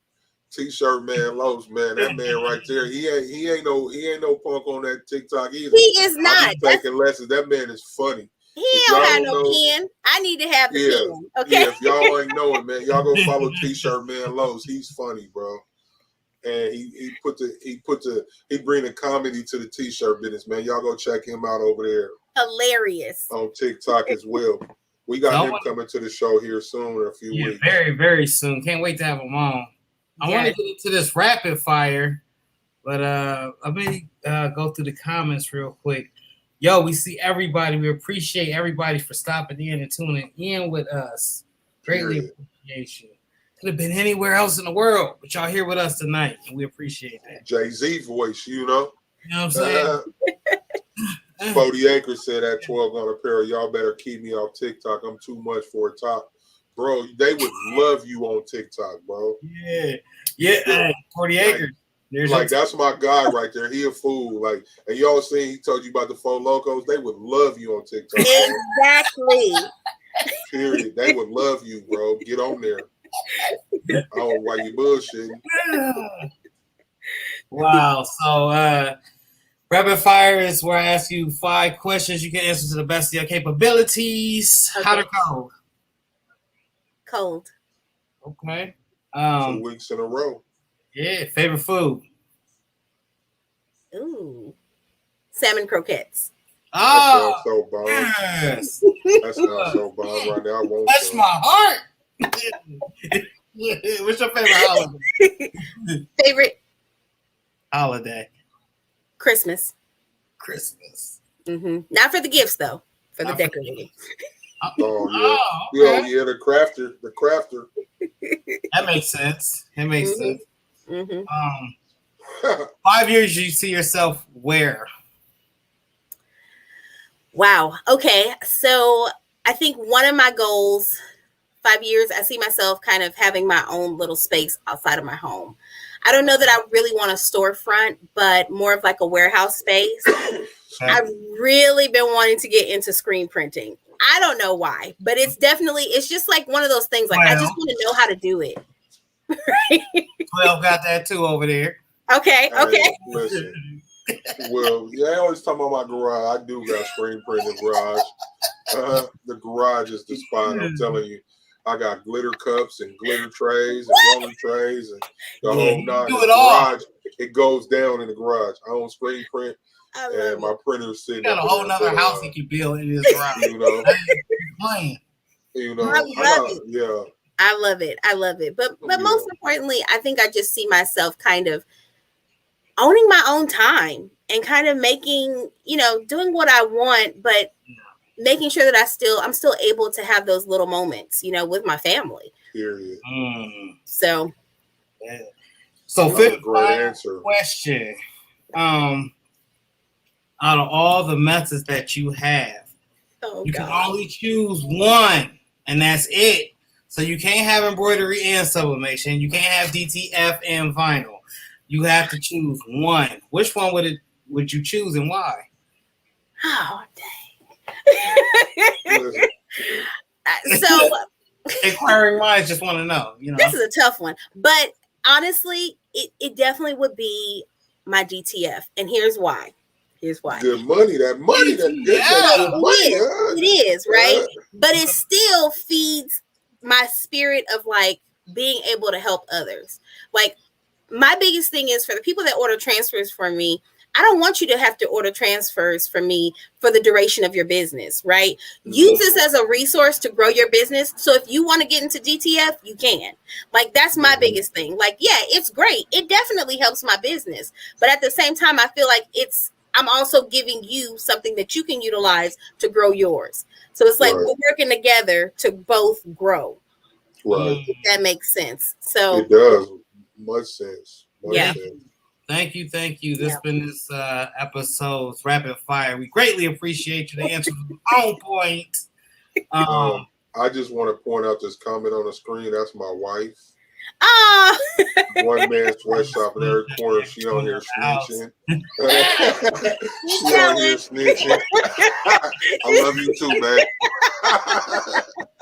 T-shirt man Los, man, that man right there. He ain't no punk on that TikTok either.
He is not.
Taking lessons. That man is funny.
He don't have no pen. I need to have the pen. Okay.
Yeah, if y'all ain't knowing, man, y'all go follow T-shirt man Los. He's funny, bro. And he bring the comedy to the T-shirt business, man. Y'all go check him out over there.
Hilarious.
On TikTok as well. We got him coming to the show here soon in a few weeks.
Very, very soon. Can't wait to have him on. I want to get into this rapid fire, but let me go through the comments real quick. Yo, we see everybody. We appreciate everybody for stopping in and tuning in with us. Greatly appreciate you. Could have been anywhere else in the world, but y'all here with us tonight, and we appreciate that.
Jay-Z voice, you know.
You know what I'm saying?
40 Acres said at 12 on a pair, y'all better keep me off TikTok. I'm too much for a top. Bro, they would love you on TikTok, bro.
Yeah. Hey, 40 Acres.
Like, that's my guy right there. He a fool. Like, and y'all seen he told you about the Four Locos. They would love you on TikTok.
Exactly.
Period. They would love you, bro. Get on there. I don't know why you bullshitting.
Wow. So, rapid fire is where I ask you 5 questions. You can answer to the best of your capabilities.
Okay.
Hot or cold?
Cold.
Okay.
2 weeks in a row.
Yeah. Favorite food?
Ooh. Salmon croquettes.
Oh,
that sounds so bomb.
yes.
That sounds so bomb right now. I won't.
That's my heart. What's your favorite holiday?
Favorite
Holiday.
Christmas.
Christmas.
Not for the gifts though. For the decorating.
Oh yeah.
Okay.
Yeah, the crafter.
That makes sense. It makes sense.
5
years you see yourself where?
Wow. Okay. So I think one of my goals, 5 years, I see myself kind of having my own little space outside of my home. I don't know that I really want a storefront, but more of like a warehouse space. I've really been wanting to get into screen printing. I don't know why, but it's just like one of those things. Like, I just want to know how to do it.
12 got that too over there.
Okay.
Listen. Well, yeah, I always talk about my garage. I do got screen printing garage. The garage is the spot. I'm telling you. I got glitter cups and glitter trays and rolling trays and the whole nine.
Do it all.
Garage, it goes down in the garage. I own screen print, and my printer's sitting.
You got a whole nother house you can build in this garage.
You know,
I love it. But most importantly, I think I just see myself kind of owning my own time and kind of making, doing what I want, but making sure that I'm still able to have those little moments, with my family.
Period.
So,
fifth question. Out of all the methods that you have, you can only choose one and that's it. So you can't have embroidery and sublimation. You can't have DTF and vinyl. You have to choose one. Which one would you choose and why?
Oh, dang. So
inquiring minds just want to know.
This is a tough one, but honestly, it definitely would be my DTF, and here's why.
Good money, that money, that good money.
It is, right? But it still feeds my spirit of like being able to help others. Like, my biggest thing is for the people that order transfers from me, I don't want you to have to order transfers from me for the duration of your business, right? Mm-hmm. Use this as a resource to grow your business. So if you want to get into DTF, you can. Like, that's my biggest thing. Like, yeah, it's great. It definitely helps my business. But at the same time, I feel like I'm also giving you something that you can utilize to grow yours. So it's like we're working together to both grow.
Right.
If that makes sense. So
it does. Much sense.
Yeah.
Thank you. This has been this episode's rapid fire. We greatly appreciate you. The answer was on point.
I just want to point out this comment on the screen. That's my wife. One man sweatshop in every corner. She on here snitching. She on here snitching. I love you too, man.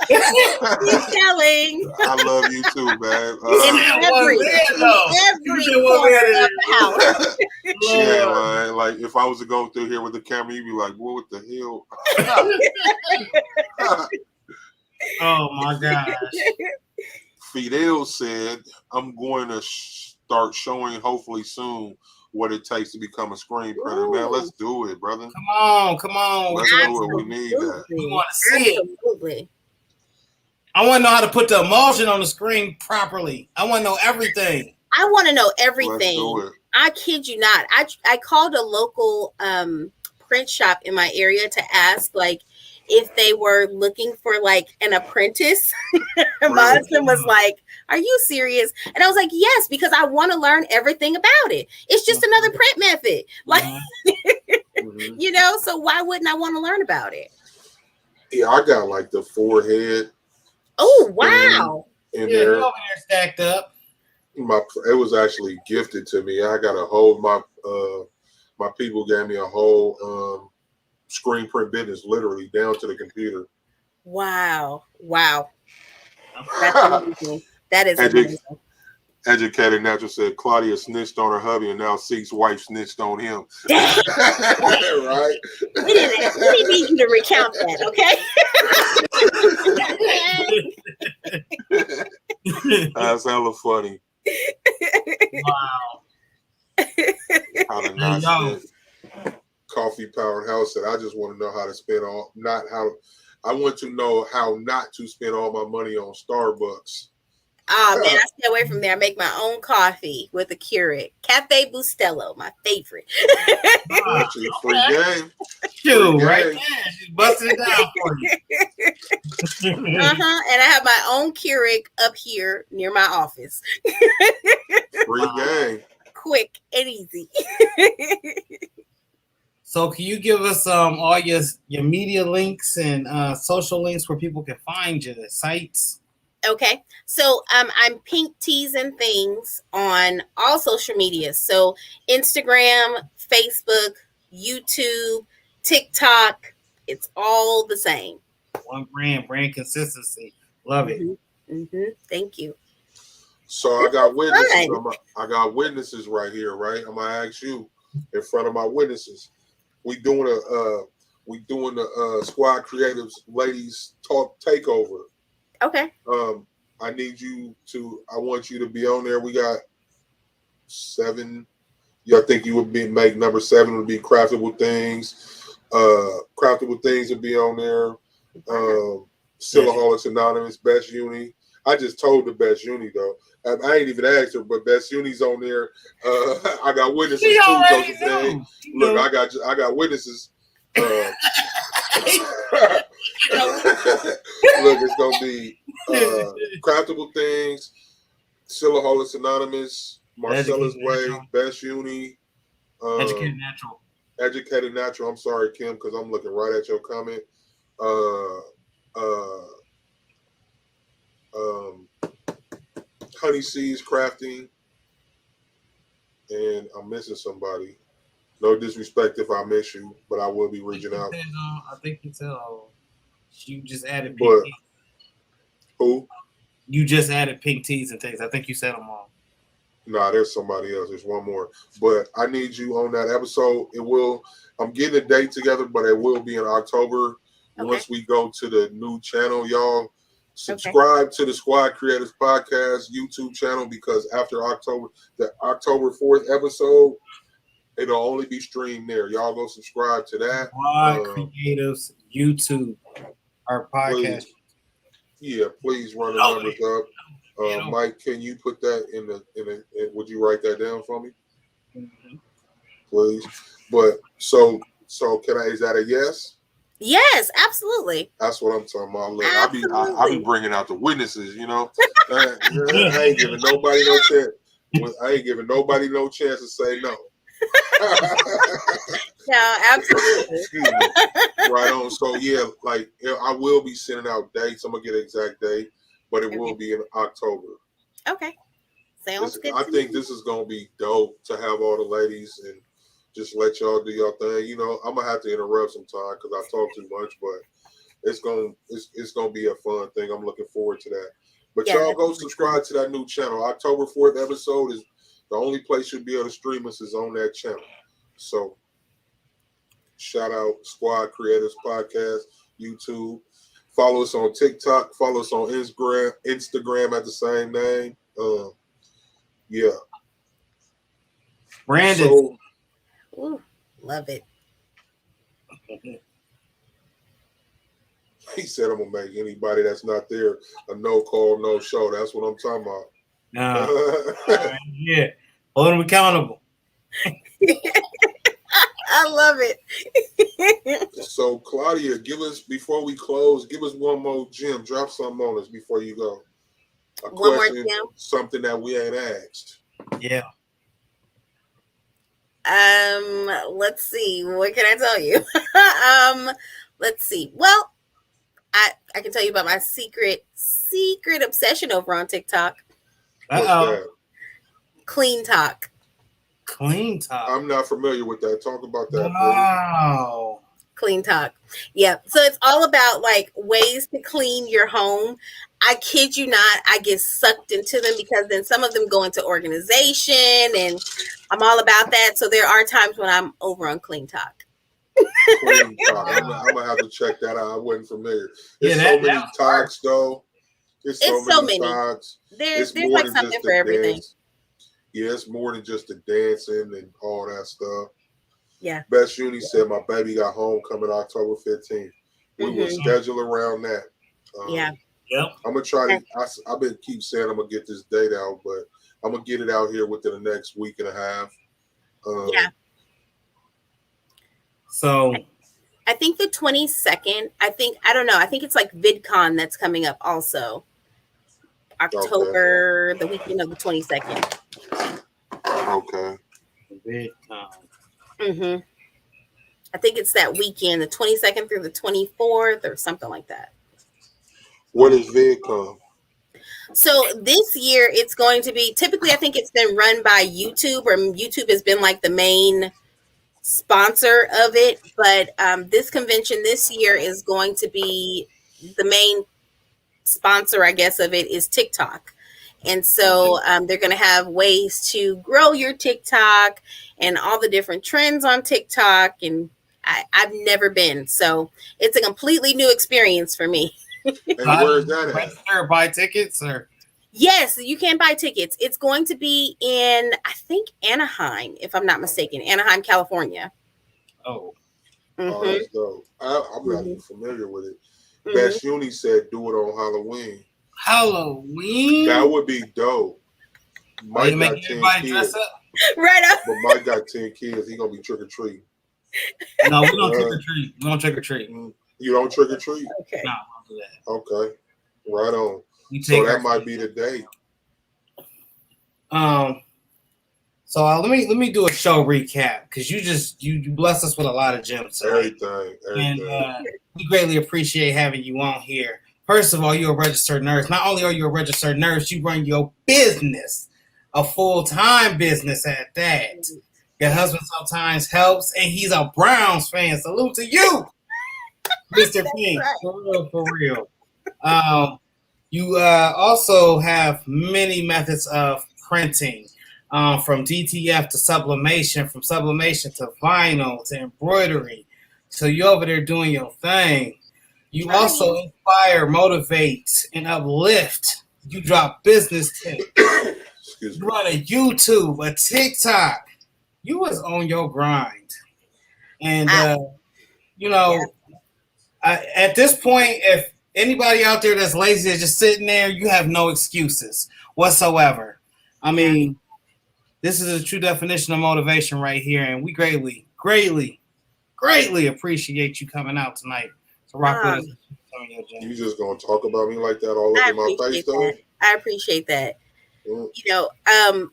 Keep telling.
I love you too, man.
Every corner of the house.
She ain't lying. Like, if I was to go through here with the camera, you'd be like, what the hell?
Oh my gosh.
Fidel said, I'm going to start showing hopefully soon what it takes to become a screen printer. Ooh. Man, let's do it, brother.
Come on.
Let's do it. We need that.
We want to see it. I want to know how to put the emulsion on the screen properly. I want to know everything.
I want to know everything.
Let's do it.
I kid you not. I called a local print shop in my area to ask, like, if they were looking for like an apprentice. My husband was like, are you serious? And I was like, yes, because I want to learn everything about it. It's just another print method. Like, so why wouldn't I want to learn about it?
Yeah, I got like the forehead.
Oh, wow.
In there.
Over there stacked up.
It was actually gifted to me. I got a whole, my people gave me a whole, screen print business, literally down to the computer.
Wow. That's amazing. That is amazing.
Educated Natural said Claudia snitched on her hubby and now Seek's wife snitched on him. Right?
We didn't need you to recount that, okay?
That's hella funny.
Wow.
How to not spend. Coffee Powered House said, I just want to know how to spend I want to know how not to spend all my money on Starbucks.
Oh man, I stay away from there. I make my own coffee with a Keurig. Cafe Bustelo, my favorite.
Free game.
Shoot, right there. She's busting it down for you.
And I have my own Keurig up here near my office.
Free game.
Quick and easy.
So can you give us all your media links and social links where people can find you, the sites?
Okay. So I'm Pink Teas and Things on all social media. So Instagram, Facebook, YouTube, TikTok. It's all the same.
One brand consistency. Love it.
Thank you.
So I got witnesses. I got witnesses right here, right? I'm gonna ask you in front of my witnesses. We doing the Squad Creatives Ladies Talk Takeover.
Okay.
I want you to be on there. We got 7. I think you would make number 7 would be Craftable Things. Craftable Things would be on there. Silaholics Anonymous, Best Uni. I just told the Best Uni though. I ain't even asked her, but Best Uni's on there. I got witnesses too. Look, I got witnesses. Look, it's gonna be Craftable Things, Silaholics Anonymous, Marcella's Way, Best Uni, Educated Natural. I'm sorry, Kim, because I'm looking right at your comment. Honey Seas Crafting, and I'm missing somebody. No disrespect if I miss you, but I will be reaching out.
I think you said you just added
But
pink teas.
who?
You just added pink teas and things. I think you said them all.
Nah, there's somebody else. There's one more. But I need you on that episode. I'm getting a date together, but it will be in October.
Okay.
Once we go to the new channel, y'all subscribe to the Squad Creators Podcast YouTube channel, because after the October 4th episode, it'll only be streamed there. Y'all go subscribe to that.
Squad Creatives YouTube, our podcast.
Please run the numbers up. Mike, can you put that in would you write that down for me?
Mm-hmm.
Please. But so is that a yes?
Yes, absolutely.
That's what I'm talking about. Look, I be bringing out the witnesses, you know. I ain't giving nobody no chance. I ain't giving nobody no chance to say no.
No, absolutely.
Right on. So like I will be sending out dates. I'm gonna get an exact date, but it will be in October.
Okay. Sounds good.
I think this is gonna be dope to have all the ladies and just let y'all do your thing. You know, I'm gonna have to interrupt sometime because I talk too much, but it's gonna be a fun thing. I'm looking forward to that. But y'all go subscribe to that new channel. October 4th episode is the only place you'll be able to stream us is on that channel. So shout out Squad Creators Podcast, YouTube. Follow us on TikTok. Follow us on Instagram at the same name.
Brandon.
So,
Ooh, love it.
he said I'm gonna make anybody that's not there a no call, no show. That's what I'm talking about.
Yeah. Hold them accountable.
I love it.
So Claudia, before we close, give us one more gem. Drop something on us before you go.
One more gem.
Something that we ain't asked.
Yeah.
Let's see. What can I tell you? Let's see. Well, I can tell you about my secret obsession over on TikTok.
What's that?
Clean Tock.
Clean Tock.
I'm not familiar with that. Talk about that.
Wow.
Clean Tock. Yeah. So it's all about like ways to clean your home. I kid you not, I get sucked into them because then some of them go into organization and I'm all about that. So there are times when I'm over on Clean Tock.
Clean Tock. I'm gonna have to check that out. I wasn't familiar. There's so many Tocks though. There's so many Tocks.
There's like something for everything.
Dance. Yeah, it's more than just the dancing and all that stuff.
Yeah.
Best Uni said my baby got home coming October 15th. We will schedule around that.
Yeah.
Yep.
I'm gonna try to. I've been keep saying I'm gonna get this date out, but I'm gonna get it out here within the next week and a half.
Yeah.
So
I think the 22nd. I don't know. I think it's like VidCon that's coming up also. October, the weekend of the 22nd.
Okay.
VidCon. I think it's that weekend, the 22nd through the 24th, or something like that.
What is VidCon?
So this year it's going to be, typically I think it's been run by YouTube, or YouTube has been like the main sponsor of it. But this convention this year is going to be the main sponsor, I guess, of it is TikTok. And so they're going to have ways to grow your TikTok and all the different trends on TikTok. And I've never been. So it's a completely new experience for me.
And where is that at?
Register, buy tickets, or?
Yes, you can buy tickets. It's going to be in, I think, Anaheim, if I'm not mistaken. Anaheim, California.
Oh.
Oh, that's dope. I'm not even familiar with it. Best Uni said do it on Halloween.
Halloween?
That would be dope. Mike got 10 kids.
Right up.
But Mike got 10 kids. He gonna be trick or treat.
No, we don't trick or treat. We don't trick or treat.
You don't trick or treat?
Okay.
No, I don't do that.
Okay. Right on. So that might be the day.
So let me do a show recap, because you blessed us with a lot of gems.
Everything.
And we greatly appreciate having you on here First of all, you're a registered nurse. Not only are you a registered nurse, you run your business, a full-time business at that. Your husband sometimes helps, and he's a Browns fan. Salute to you, Mr. Pink.
Right.
For real, for real. You also have many methods of printing, from DTF to sublimation, from sublimation to vinyl to embroidery. So you're over there doing your thing. You also inspire, motivate, and uplift. You drop business tips.
Excuse
You
me.
run a YouTube, a TikTok. You was on your grind. And, at this point, if anybody out there that's lazy is just sitting there, you have no excuses whatsoever. I mean, this is a true definition of motivation right here. And we greatly, greatly, greatly appreciate you coming out tonight to rock with us.
You just gonna talk about me like that all over my face, though?
I appreciate that.
Mm.
You know, I'm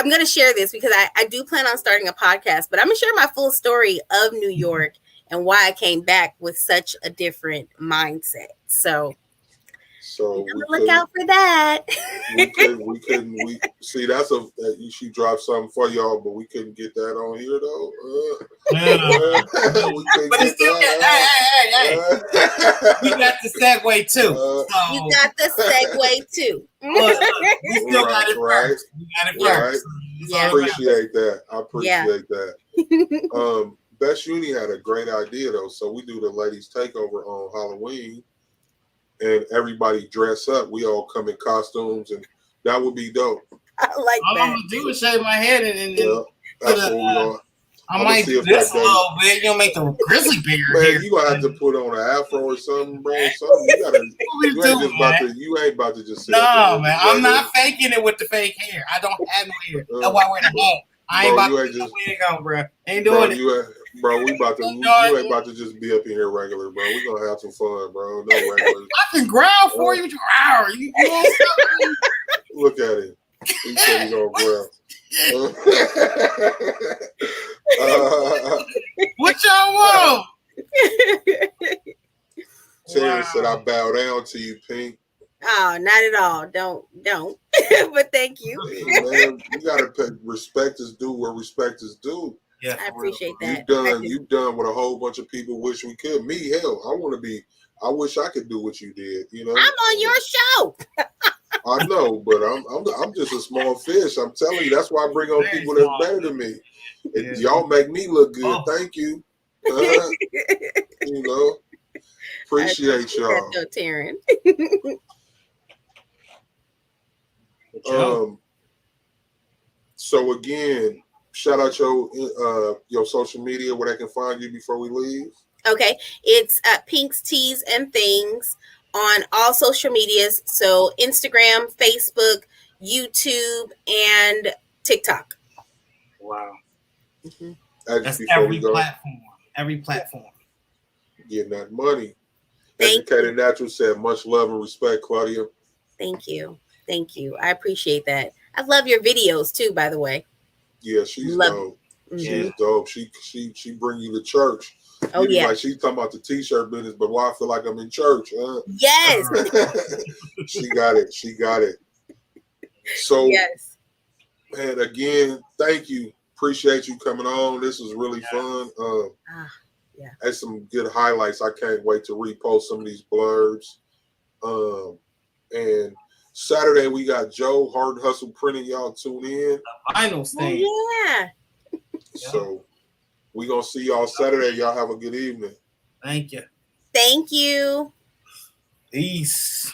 gonna share this because I do plan on starting a podcast, but I'm gonna share my full story of New York and why I came back with such a different mindset. So look out for that.
we see she dropped something for y'all, but we couldn't get that on here though. We couldn't
but
get
hey. We got the segue too.
You got the segue too.
We still got it first. We got it first.
I appreciate that. I appreciate that. Best Uni had a great idea though. So we do the ladies takeover on Halloween, and everybody dress up. We all come in costumes, and that would be dope.
I like
all
that.
I'm gonna do is shave my head and then
that's what we on.
I might do this a little bit. You'll make the grizzly beard.
Man, you gonna have to put on an afro or something, bro. You ain't about to just sit
no, man. I'm not faking it with the fake hair. I don't have no hair. That's why I wear the hat. I ain't about to put the wig on, bro. Ain't doing it.
Bro, you ain't about to just be up in here regular, bro. We gonna have some fun, bro. No regular.
I can growl for you. You
Look at him. He said he's gonna growl.
What y'all want?
Terry said, "I bow down to you, Pink."
Oh, not at all. Don't. But thank you.
Hey, man, you gotta pay respect is due where respect is due.
Yeah,
I appreciate that.
You done what a whole bunch of people wish we could. Me, hell, I wish I could do what you did. You know,
I'm on your show.
I know, but I'm just a small fish. I'm telling you, that's why I bring on people that's better than me. Yeah. Y'all make me look good.
Oh.
Thank you. You know, appreciate y'all.
Taryn.
So again, shout out your social media where they can find you before we leave.
Okay, it's Pink's Teas and Things on all social medias. So Instagram, Facebook, YouTube, and TikTok.
Wow.
Mm-hmm.
That's every platform. Every platform.
Getting that money. Educated Natural said, much love and respect, Claudia.
Thank you. I appreciate that. I love your videos too, by the way.
Yeah, she's dope. Mm-hmm. She's dope. She bring you to church.
Oh, yeah.
Like she's talking about the t-shirt business, but why I feel like I'm in church, huh?
Yes.
She got it. So,
yes.
Man, again, thank you. Appreciate you coming on. This was really fun. Had some good highlights. I can't wait to repost some of these blurbs. And Saturday we got Joe Hard Hustle Printing. Y'all tune in.
Vinyl stand.
Yeah.
So we gonna see y'all Saturday. Y'all have a good evening.
Thank you.
Thank you.
Peace.